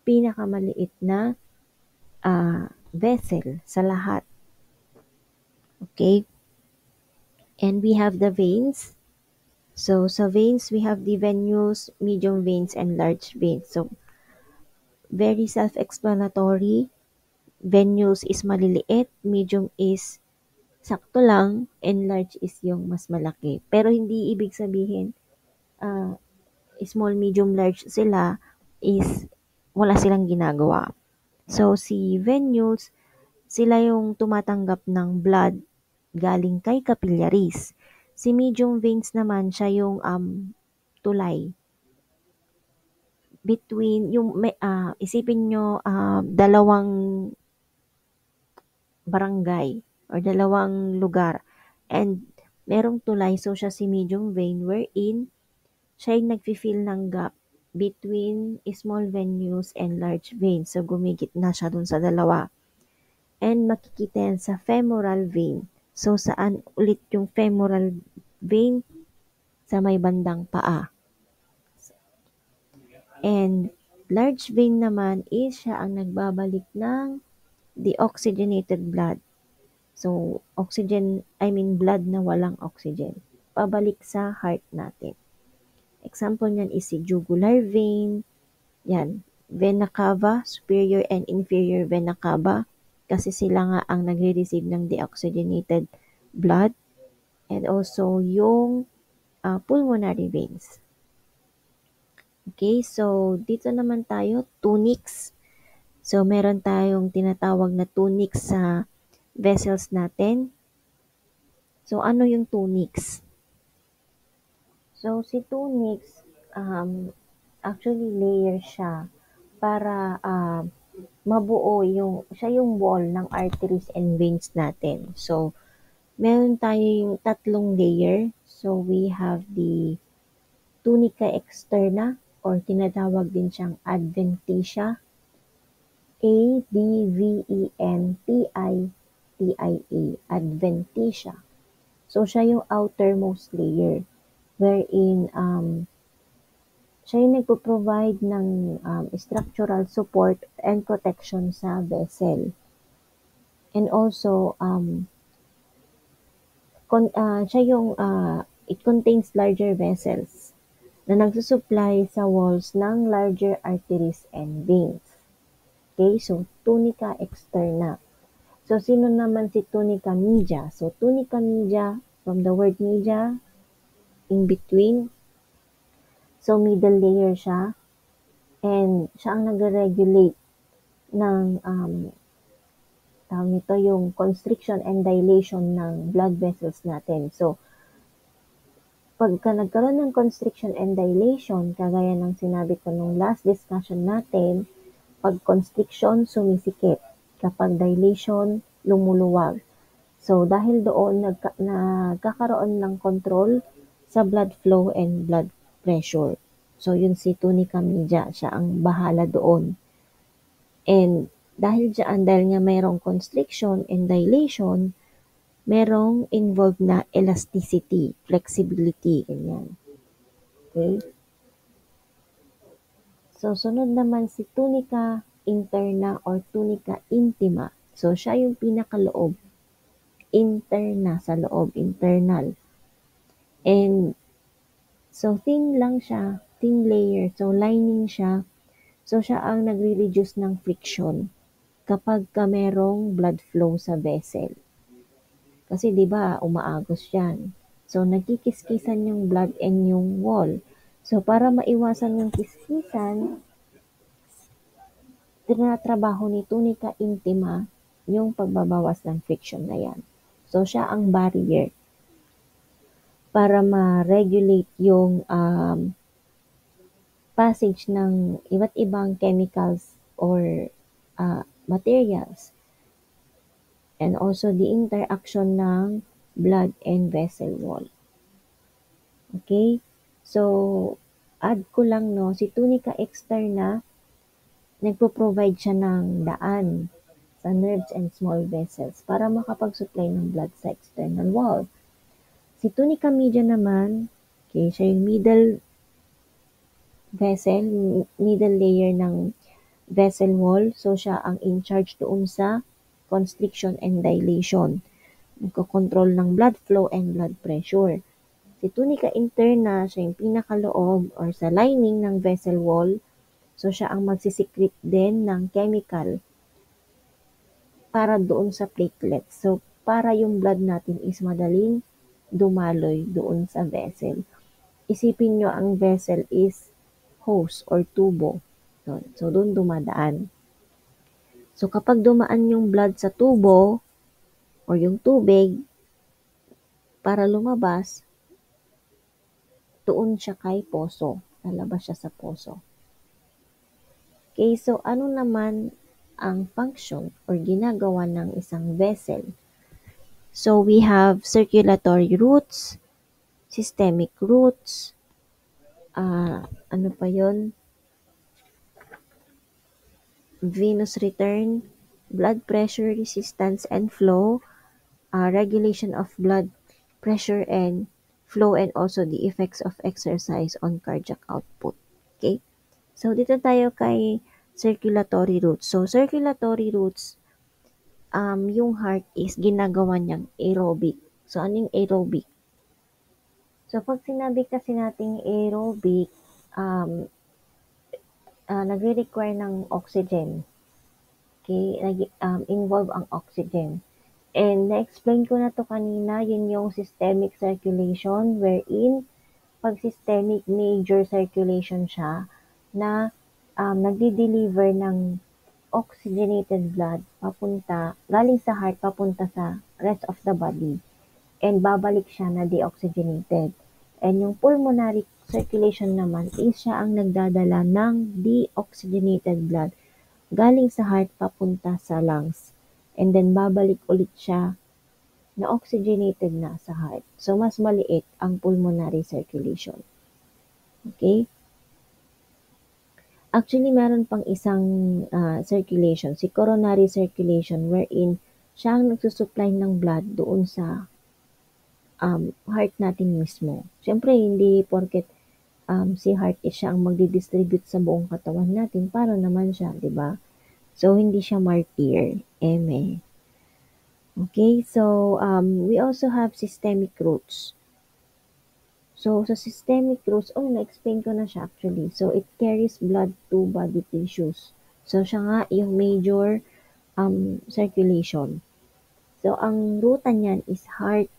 pinakamaliit na vessel sa lahat. Okay? And we have the veins. So, sa veins, we have the venous, medium veins, and large veins. So, very self-explanatory. Venous is maliliit, medium is sakto lang, and large is yung mas malaki. Pero hindi ibig sabihin, small, medium, large sila is wala silang ginagawa. So, si venules, sila yung tumatanggap ng blood galing kay capillaries. Si medium veins naman, siya yung tulay. Between, isipin nyo, dalawang barangay or dalawang lugar. And merong tulay, so siya si medium vein wherein siya yung nagfi-fill ng gap between small venules and large veins. So gumigit na siya dun sa dalawa. And makikita yan sa femoral vein. So saan ulit yung femoral vein? Sa may bandang paa. And large vein naman is siya ang nagbabalik ng deoxygenated blood. So, blood na walang oxygen. Pabalik sa heart natin. Example niyan is si jugular vein. Yan. Vena cava, superior and inferior vena cava. Kasi sila nga ang nagre-receive ng deoxygenated blood. And also yung pulmonary veins. Okay, so dito naman tayo, tunics. So, meron tayong tinatawag na tunics sa vessels natin. So, ano yung tunics? So, si tunics, actually layer siya para mabuo siya yung wall ng arteries and veins natin. So, meron tayo yung tatlong layer. So, we have the tunica externa or tinatawag din siyang adventitia. A-D-V-E-N-T-I-T-I-A, adventitia. So, siya yung outermost layer wherein siya yung nagpo-provide ng structural support and protection sa vessel. And also, siya yung it contains larger vessels na nagsusupply sa walls ng larger arteries and veins. Okay, so tunica externa. So, sino naman si tunica media? So, tunica media, from the word media, in between. So, middle layer siya. And siya ang nag-regulate ng tawag nito yung constriction and dilation ng blood vessels natin. So, pagka nagkaroon ng constriction and dilation, kagaya ng sinabi ko nung last discussion natin, pag constriction, sumisikip. Kapag dilation, lumuluwag. So, dahil doon, nagkakaroon ng control sa blood flow and blood pressure. So, yun si tunica media, siya ang bahala doon. And dahil nga mayroong constriction and dilation, merong involved na elasticity, flexibility, ganyan. Okay? So, sunod naman si tunica interna or tunica intima. So, siya yung pinakaloob. Interna sa loob, internal. And, so, thin lang siya, thin layer. So, lining siya. So, siya ang nagre-reduce ng friction kapag merong blood flow sa vessel. Kasi, di ba, umaagos yan. So, nagkikiskisan yung blood and yung wall. So, para maiwasan yung kiskisan, tinatrabaho ni tunica intima yung pagbabawas ng friction na yan. So, siya ang barrier para ma-regulate yung passage ng iba't ibang chemicals or materials and also the interaction ng blood and vessel wall. Okay? So, add ko lang no, si tunica externa, nagpo-provide siya ng daan sa nerves and small vessels para makapag-supply ng blood sa external wall. Si tunica media naman, okay, siya yung vessel, middle layer ng vessel wall. So, siya ang in charge doon sa constriction and dilation. Nagko-control ng blood flow and blood pressure. Si tunica interna, siya yung pinakaloob or sa lining ng vessel wall. So, siya ang magsisikret din ng chemical para doon sa platelets. So, para yung blood natin is madaling dumaloy doon sa vessel. Isipin nyo ang vessel is hose or tubo. So, doon dumadaan. So, kapag dumaan yung blood sa tubo or yung tubig, para lumabas, doon siya kay poso. Lalabas siya sa poso. Okay, so ano naman ang function or ginagawa ng isang vessel? So, we have circulatory routes, systemic routes, ano pa yon, venous return, blood pressure, resistance and flow, regulation of blood pressure and flow, and also the effects of exercise on cardiac output. Okay? So, dito tayo kay circulatory routes. So, circulatory routes, yung heart is ginagawa niyang aerobic. So, ano yung aerobic? So, pag sinabi kasi nating aerobic, nagre-require ng oxygen. Okay? Involve ang oxygen. And na-explain ko na to kanina, yun yung systemic circulation wherein pag systemic, major circulation siya na nagde-deliver ng oxygenated blood galing sa heart papunta sa rest of the body and babalik siya na deoxygenated. And yung pulmonary circulation naman is siya ang nagdadala ng deoxygenated blood galing sa heart papunta sa lungs. And then babalik ulit siya na oxygenated na sa heart. So, mas maliit ang pulmonary circulation. Okay? Actually, meron pang isang circulation, si coronary circulation, wherein siya ang nagsusupply ng blood doon sa heart natin mismo. Siyempre, hindi porket si heart is siya ang magdi-distribute sa buong katawan natin, para naman siya, di ba? So, hindi siya martyr. Eme. Okay, so we also have systemic routes. So, sa systemic routes, na-explain ko na siya actually. So, it carries blood to body tissues. So, siya nga yung major circulation. So, ang ruta niyan is heart,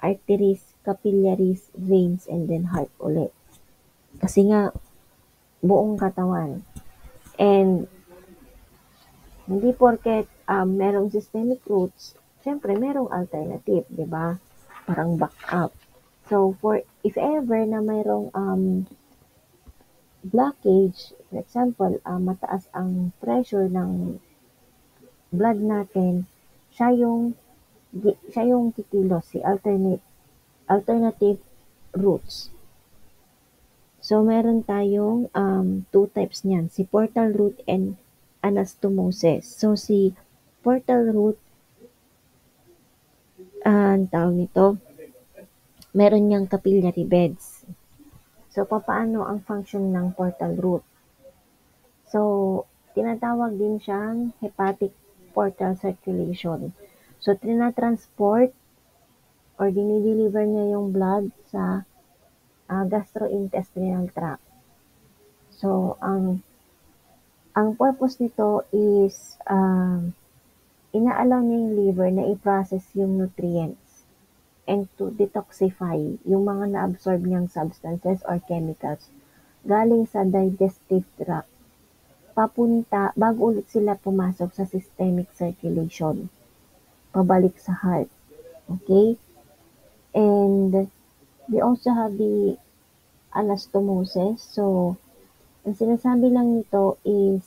arteries, capillaries, veins, and then heart ulit. Kasi nga, buong katawan. And, hindi porket merong systemic routes, syempre merong alternative, di ba? Parang backup. So, if ever na mayroong blockage, for example, mataas ang pressure ng blood natin, siya yung kikilos, si alternative routes. So, meron tayong two types niyan, si portal route and anastomosis. So, si portal route, ang tawag nito, meron niyang capillary beds. So, papaano ang function ng portal route? So, tinatawag din siyang hepatic portal circulation. So, tinatransport or dinideliver niya yung blood sa gastrointestinal tract. So, ang purpose nito is inaalaw niya yung liver na i-process yung nutrients and to detoxify yung mga na-absorb niyang substances or chemicals galing sa digestive tract papunta bago ulit sila pumasok sa systemic circulation pabalik sa heart. Okay? And we also have the anastomosis. So, ang sinasabi lang nito is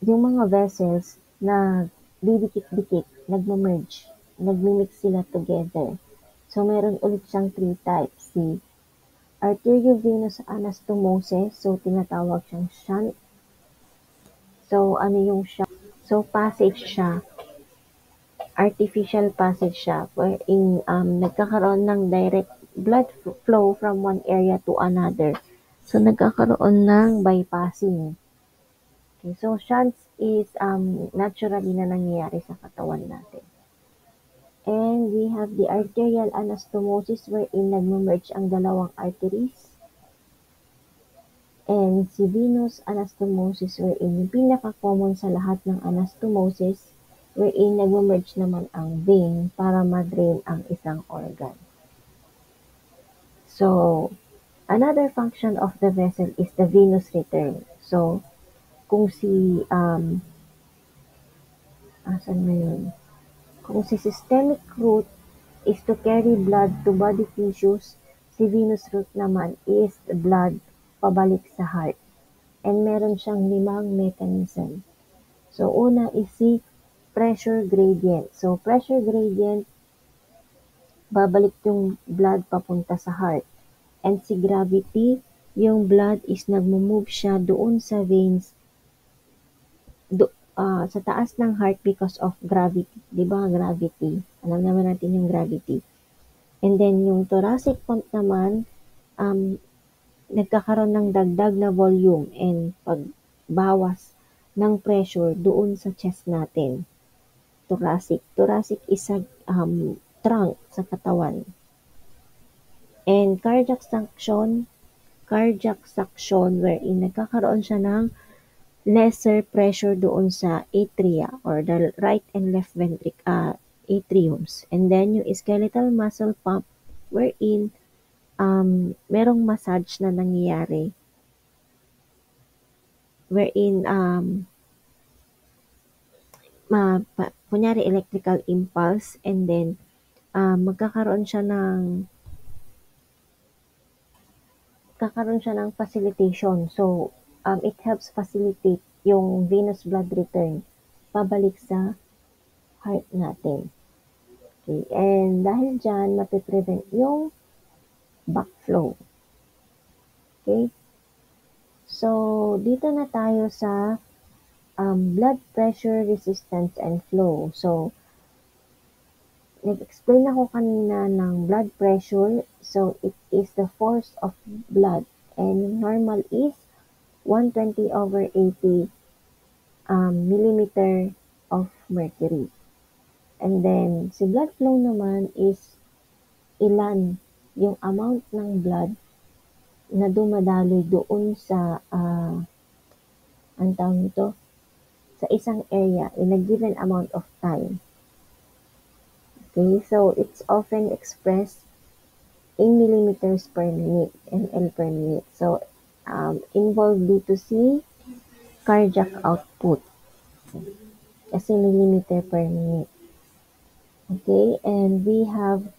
yung mga vessels na didikit-dikit, nagme-merge, nagmi-mix sila together. So, meron ulit siyang three types. Si arteriovenous anastomosis, so tinatawag siyang shunt. So, ano yung shunt? So, passage siya, artificial passage siya, wherein nagkakaroon ng direct blood flow from one area to another. So, nagkakaroon ng bypassing. Okay, so shunts is naturally na nangyayari sa katawan natin. And we have the arterial anastomosis wherein nagme-merge ang dalawang arteries. And si venous anastomosis wherein yung pinaka-common sa lahat ng anastomosis wherein nagme-merge naman ang vein para ma-drain ang isang organ. So, another function of the vessel is the venous return. So, kung si, asan na yun? Kung si systemic route is to carry blood to body tissues, si venous route naman is the blood pabalik sa heart. And meron siyang 5 mechanism. So, una is si pressure gradient. So, pressure gradient, babalik yung blood papunta sa heart. And si gravity, yung blood is nagmo-move siya doon sa veins sa taas ng heart because of gravity. Di ba gravity? Alam naman natin yung gravity. And then yung thoracic pump naman, um, nagkakaroon ng dagdag na volume and pagbawas ng pressure doon sa chest natin. Thoracic. Thoracic is a trunk sa katawan. And cardiac suction wherein nagkakaroon siya ng lesser pressure doon sa atria or the right and left atriums. And then yung skeletal muscle pump wherein merong massage na nangyayari wherein kunyari electrical impulse and then magkakaroon siya ng facilitation. So, it helps facilitate yung venous blood return pabalik sa heart natin. Okay, and dahil dyan, mapiprevent yung backflow. Okay? So, dito na tayo sa blood pressure, resistance, and flow. So, nag-explain ako kanina ng blood pressure. So, it is the force of blood. And normal is 120/80 millimeter of mercury. And then, si blood flow naman is ilan yung amount ng blood na dumadaloy doon sa, ang tawag nito, sa isang area in a given amount of time. Okay, so it's often expressed in millimeters per minute, ml per minute. So, involved dito si cardiac output. Kasi millimeter per minute. Okay, and we have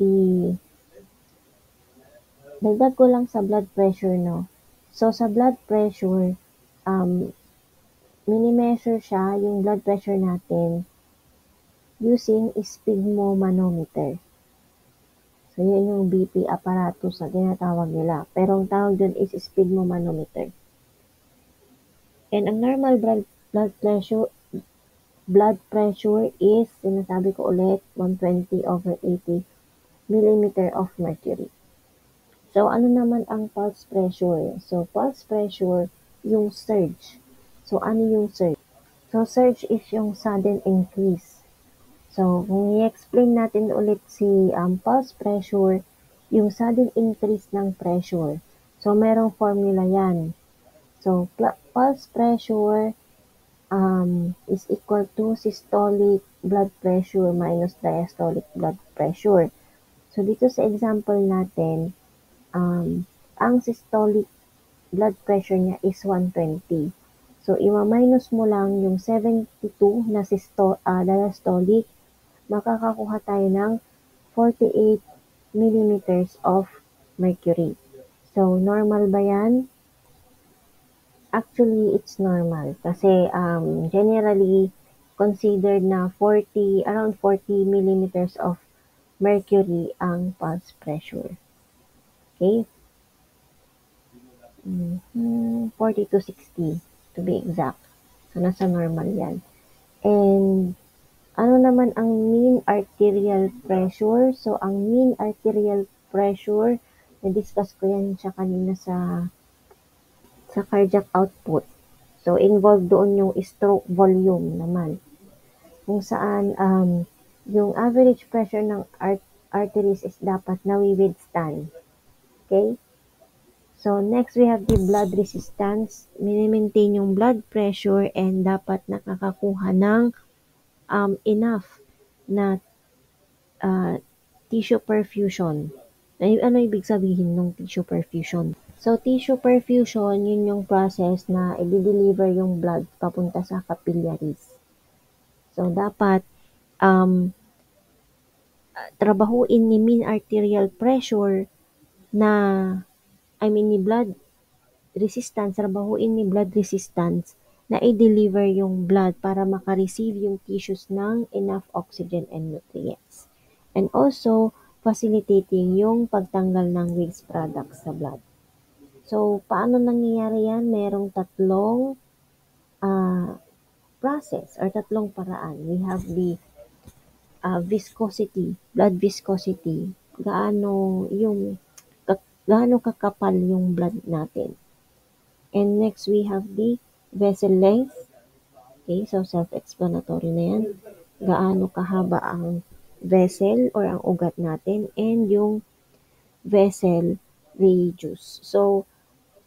dagdag ko lang sa blood pressure, no? So, sa blood pressure, mini-measure siya, yung blood pressure natin, using sphygmomanometer. So, yun yung BP apparatus na tinatawag nila. Pero ang tawag dun is sphygmomanometer. And ang normal blood pressure is, sinasabi ko ulit, 120/80 millimeter of mercury. So, ano naman ang pulse pressure? So, pulse pressure, yung surge. So, ano yung surge? So, surge is yung sudden increase. So, kung i-explain natin ulit si pulse pressure, yung sudden increase ng pressure. So, merong formula yan. So, pulse pressure is equal to systolic blood pressure minus diastolic blood pressure. So, dito sa example natin, ang systolic blood pressure niya is 120. So, ima-minus mo lang yung 72 na diastolic makakakuha tayo ng 48 millimeters of mercury. So, normal ba yan? Actually, it's normal kasi generally considered na around 40 millimeters of mercury ang pulse pressure. Okay? 40 to 60 to be exact. So, nasa normal yan. And ano naman ang mean arterial pressure? So, ang mean arterial pressure, na-discuss ko yan siya kanina sa cardiac output. So, involved doon yung stroke volume naman. Kung saan yung average pressure ng arteries is dapat na withstand. Okay? So, next we have the blood resistance. Mini-maintain yung blood pressure and dapat nakakakuha ng enough na tissue perfusion. Ano ibig sabihin ng tissue perfusion? So, tissue perfusion, yun yung process na i-deliver yung blood papunta sa capillaries. So, dapat trabahuin ni mean arterial pressure na, ni blood resistance, trabahuin ni blood resistance na i-deliver yung blood para maka-receive yung tissues ng enough oxygen and nutrients. And also, facilitating yung pagtanggal ng waste products sa blood. So, paano nangyayari yan? Merong tatlong process or tatlong paraan. We have the viscosity, blood viscosity. Gaano kakapal yung blood natin. And next, we have the vessel length. Okay, so self-explanatory na yan. Gaano kahaba ang vessel or ang ugat natin and yung vessel radius. So,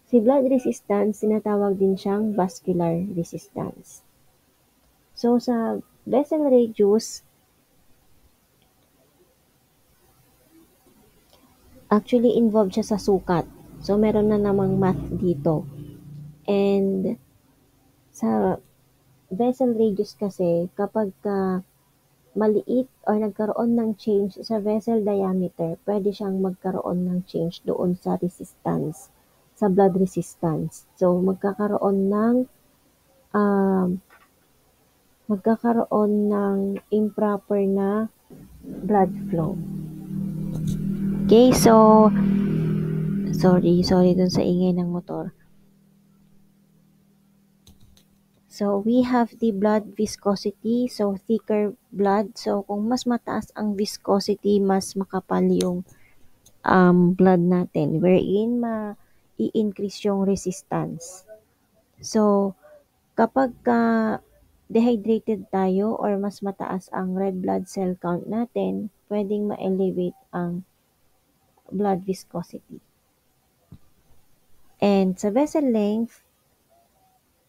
si blood resistance, sinatawag din siyang vascular resistance. So, sa vessel radius, actually involved siya sa sukat. So, meron na namang math dito. And sa vessel radius kasi, kapag maliit or nagkaroon ng change sa vessel diameter, pwede siyang magkaroon ng change doon sa resistance, sa blood resistance. So, magkakaroon ng improper na blood flow. Okay, so, sorry dun sa ingay ng motor. So, we have the blood viscosity. So, thicker blood. So, kung mas mataas ang viscosity, mas makapal yung blood natin. Wherein, i-increase yung resistance. So, kapag dehydrated tayo or mas mataas ang red blood cell count natin, pwedeng ma-elevate ang blood viscosity. And sa vessel length,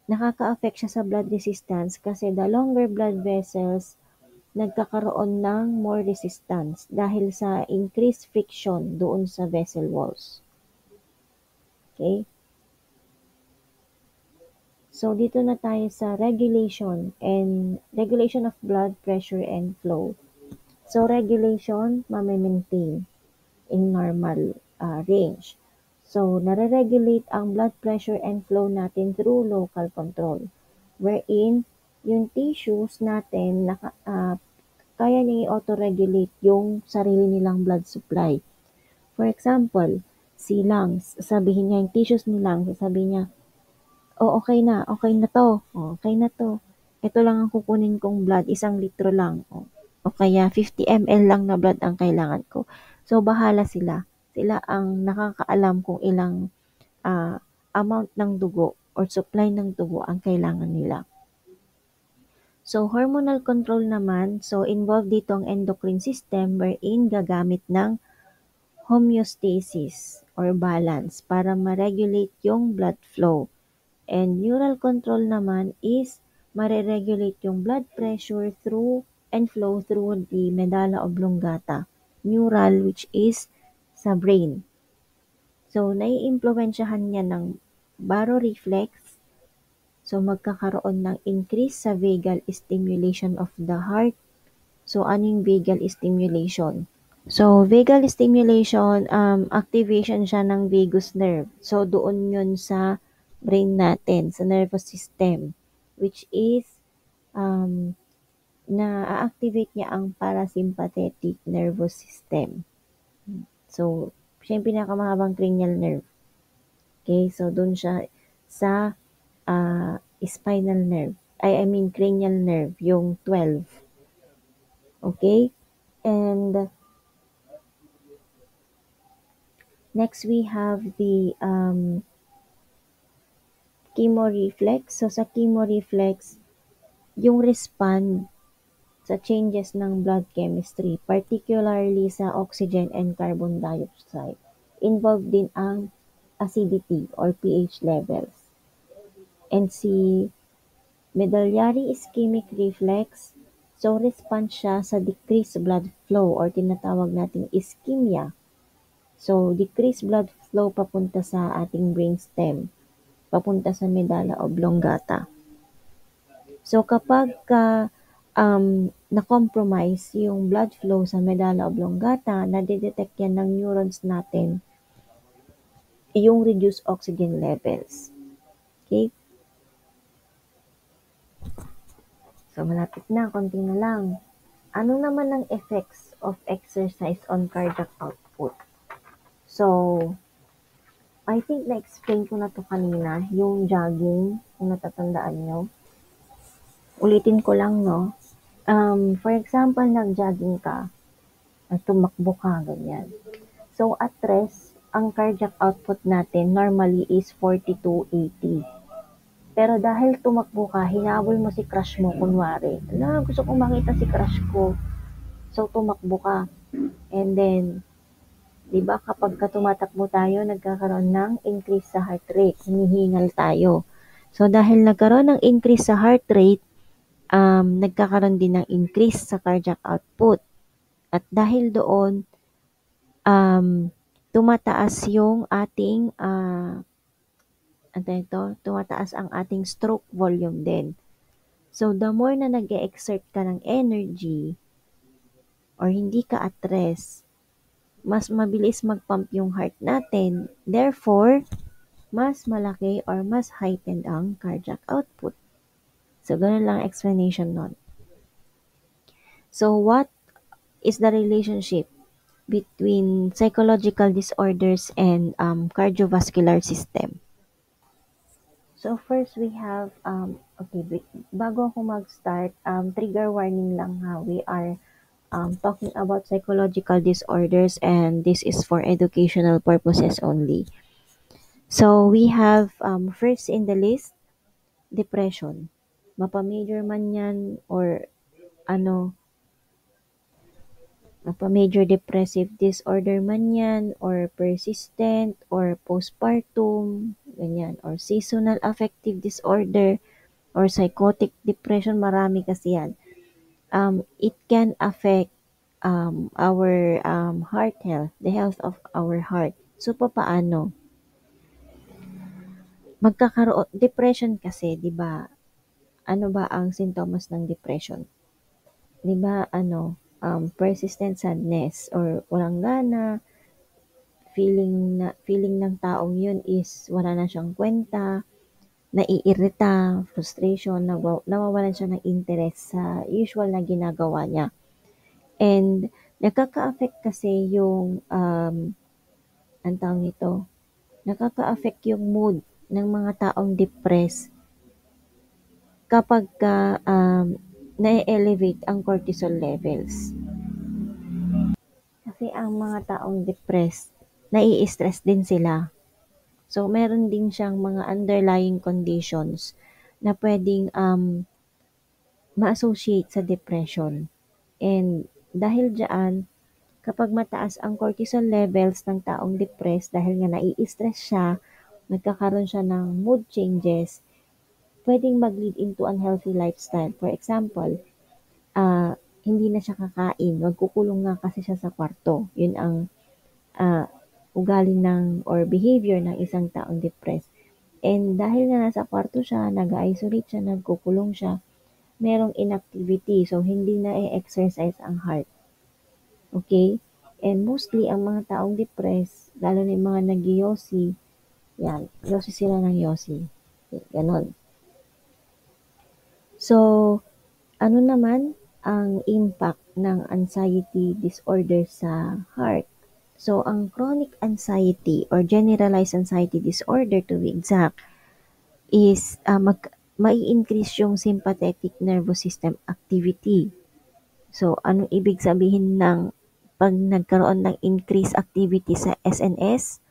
nakaka-affect siya sa blood resistance kasi the longer blood vessels, nagkakaroon ng more resistance dahil sa increased friction doon sa vessel walls. Okay? So, dito na tayo sa regulation of blood pressure and flow. So, regulation, ma-maintain in normal range. So, nare-regulate ang blood pressure and flow natin through local control, wherein yung tissues natin, kaya niya i-auto-regulate yung sarili nilang blood supply. For example, si lungs, sabihin niya yung tissues ni lungs, sabihin niya, okay na to. Ito lang ang kukunin kong blood, 1 litro lang. O kaya 50 ml lang na blood ang kailangan ko. So, bahala sila. Sila ang nakakaalam kung ilang amount ng dugo or supply ng dugo ang kailangan nila. So, hormonal control naman, so involved dito ang endocrine system wherein gagamit ng homeostasis or balance para ma-regulate yung blood flow. And neural control naman is mare-regulate yung blood pressure through and flow through the medulla oblongata. Neural, which is sa brain. So, nai-impluwensyahan niya ng baroreflex. So, magkakaroon ng increase sa vagal stimulation of the heart. So, ano yung vagal stimulation? So, vagal stimulation, activation siya ng vagus nerve. So, doon yun sa brain natin, sa nervous system, which is, um, na-activate niya ang parasympathetic nervous system. So, siya yung pinakamahabang cranial nerve. Okay, so doon siya sa spinal nerve. I mean cranial nerve, yung 12. Okay? And next we have the chemoreflex. So sa chemoreflex, yung respond sa changes ng blood chemistry, particularly sa oxygen and carbon dioxide. Involved din ang acidity or pH levels. And si medullary ischemic reflex, so response siya sa decreased blood flow or tinatawag nating ischemia. So, decreased blood flow papunta sa ating brainstem, papunta sa medulla oblongata. So, kapag na-compromise yung blood flow sa medulla oblongata, nadidetect yan ng neurons natin yung reduced oxygen levels. Okay? So, malapit na, konti na lang. Ano naman ang effects of exercise on cardiac output? So, I think na-explain ko na to kanina, yung jogging, kung natatandaan nyo. Ulitin ko lang, no? For example, nag-jogging ka, at tumakbo ka, ganyan. So, at rest, ang cardiac output natin normally is 40 to 80. Pero dahil tumakbo ka, hinabol mo si crush mo, kunwari, gusto kong makita si crush ko. So, tumakbo ka. And then, di ba kapag tumatakbo tayo, nagkakaroon ng increase sa heart rate, hinihingal tayo. So, dahil nagkaroon ng increase sa heart rate, nagkakaroon din ng increase sa cardiac output. At dahil doon, tumataas yung ating, tumataas ang ating stroke volume din. So, the more na nag-exert ka ng energy, or hindi ka at rest, mas mabilis mag-pump yung heart natin. Therefore, mas malaki or mas heightened ang cardiac output. So, ganun lang explanation nun. So, what is the relationship between psychological disorders and cardiovascular system? So, first we have, bago ako mag-start, trigger warning lang ha. We are talking about psychological disorders and this is for educational purposes only. So, we have first in the list, depression. Mapa-major man yan or ano, mapa-major depressive disorder man yan or persistent or postpartum, ganyan, or seasonal affective disorder or psychotic depression, marami kasi yan. It can affect our heart health, the health of our heart. So, papaano? Magkakaroon, depression kasi, di ba? Ano ba ang sintomas ng depression? Di ba, persistent sadness or walang gana, feeling ng taong yun is wala na siyang kwenta, naiirita, frustration, nawawalan siya ng interest sa usual na ginagawa niya. And nakaka-affect kasi yung ang tawag nito, nakaka-affect yung mood ng mga taong depressed kapag na-elevate ang cortisol levels. Kasi ang mga taong depressed, nai-stress din sila. So, meron din siyang mga underlying conditions na pwedeng ma-associate sa depression. And dahil dyan, kapag mataas ang cortisol levels ng taong depressed dahil nga nai-stress siya, nagkakaroon siya ng mood changes, pwedeng mag-lead into unhealthy lifestyle. For example, hindi na siya kakain, magkukulong nga kasi siya sa kwarto. Yun ang ugali ng or behavior ng isang taong depressed. And dahil nga nasa kwarto siya, nag-isolate siya, nagkukulong siya, merong inactivity. So, hindi na exercise ang heart. Okay? And mostly, ang mga taong depressed, lalo na yung mga nag-yossi, yan, yossi sila ng yossi. Ganon. So, ano naman ang impact ng anxiety disorder sa heart? So, ang chronic anxiety or generalized anxiety disorder to be exact is mai-increase yung sympathetic nervous system activity. So, anong ibig sabihin ng pag nagkaroon ng increased activity sa SNS?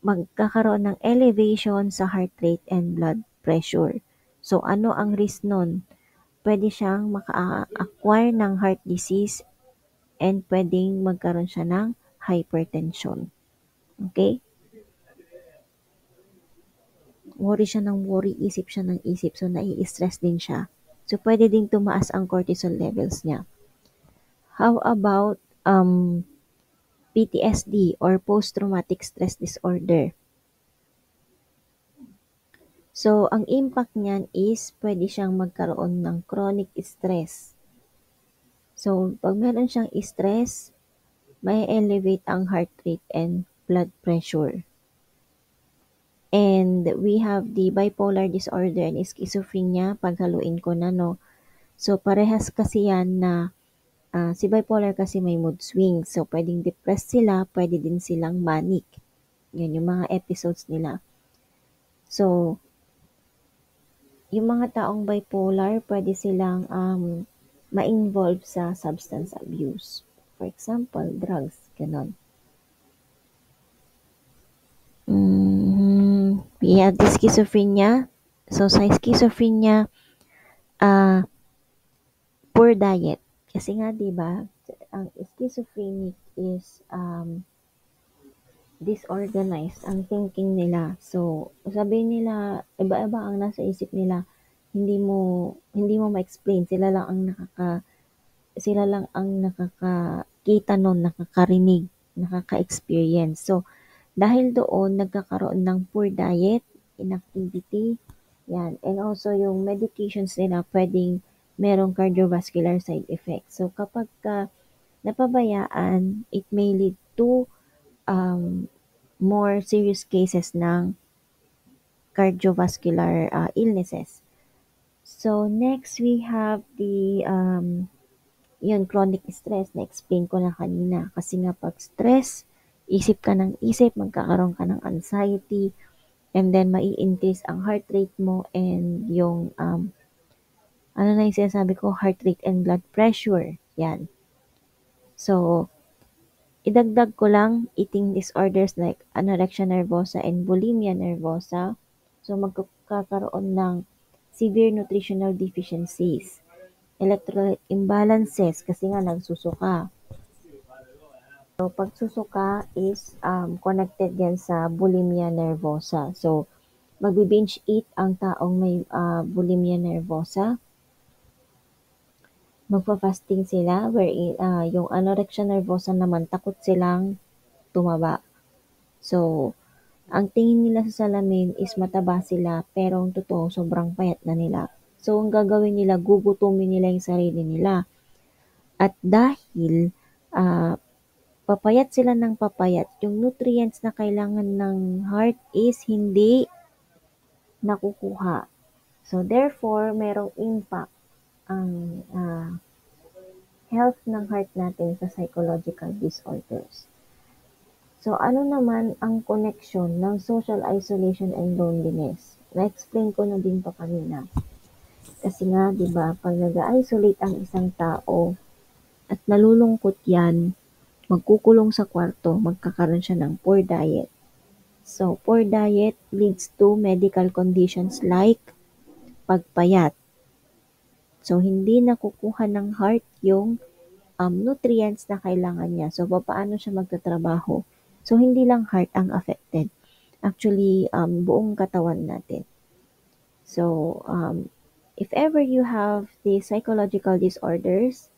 Magkakaroon ng elevation sa heart rate and blood pressure. So, ano ang risk nun? Pwede siyang maka-acquire ng heart disease and pwedeng magkaroon siya ng hypertension. Okay? Worry siya ng worry, isip siya ng isip, so nai-stress din siya. So, pwede ding tumaas ang cortisol levels niya. How about PTSD or post-traumatic stress disorder? So, ang impact niyan is pwede siyang magkaroon ng chronic stress. So, pag meron siyang stress, may elevate ang heart rate and blood pressure. And we have the bipolar disorder and schizophrenia, paghaluin ko na, no? So, parehas kasi yan na si bipolar kasi may mood swings. So, pwedeng depressed sila, pwede din silang manic. Yan yung mga episodes nila. So, yung mga taong bipolar, pwede silang ma-involve sa substance abuse. For example, drugs, ganon. We have the schizophrenia. So, sa schizophrenia, poor diet. Kasi nga, di ba, ang schizophrenic is disorganized ang thinking nila. So, sabihin nila, iba-iba ang nasa isip nila. Hindi mo ma-explain. Sila lang ang nakakakita nun, nakakarinig, nakaka-experience. So, dahil doon, nagkakaroon ng poor diet, inactivity, yan. And also, yung medications nila, pwedeng merong cardiovascular side effects. So, kapag napabayaan, it may lead to more serious cases ng cardiovascular illnesses. So, next we have the yun, chronic stress. Na-explain ko na kanina. Kasi nga pag stress, isip ka ng isip, magkakaroon ka ng anxiety, and then mai-increase ang heart rate mo and yung, ano na yung sinasabi ko, heart rate and blood pressure. Yan. So, idagdag ko lang, eating disorders like anorexia nervosa and bulimia nervosa. So, magkakaroon ng severe nutritional deficiencies, electrolyte imbalances kasi nga nagsusuka. So, pagsusuka is connected yan sa bulimia nervosa. So, magbi-binge eat ang taong may bulimia nervosa. Magfa-fasting sila wherein yung anorexia nervosa naman takot silang tumaba. So, ang tingin nila sa salamin is mataba sila pero ang totoo sobrang payat na nila. So, ang gagawin nila, gugutumin nila yung sarili nila. At dahil papayat sila ng papayat, yung nutrients na kailangan ng heart is hindi nakukuha. So, therefore, merong impact ang health ng heart natin sa psychological disorders. So, ano naman ang connection ng social isolation and loneliness? Na-explain ko na din to kanina. Kasi nga, di ba, pag nag-isolate ang isang tao at nalulungkot yan, magkukulong sa kwarto, magkakaroon siya ng poor diet. So, poor diet leads to medical conditions like pagpayat. So, hindi nakukuha ng heart yung nutrients na kailangan niya. So, paano siya magtatrabaho? So, hindi lang heart ang affected. Actually, buong katawan natin. So, if ever you have the psychological disorders,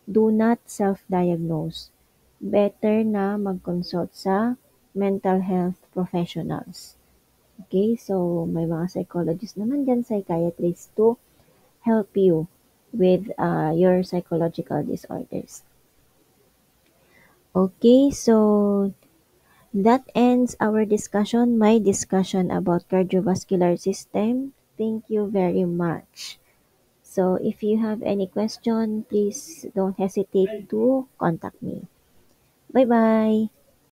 do not self-diagnose. Better na mag-consult sa mental health professionals. Okay, so may mga psychologists naman dyan, psychiatrists too. help you with your psychological disorders. Okay, so that ends our discussion, my discussion about cardiovascular system. Thank you very much. So if you have any question, please don't hesitate to contact me. Bye bye.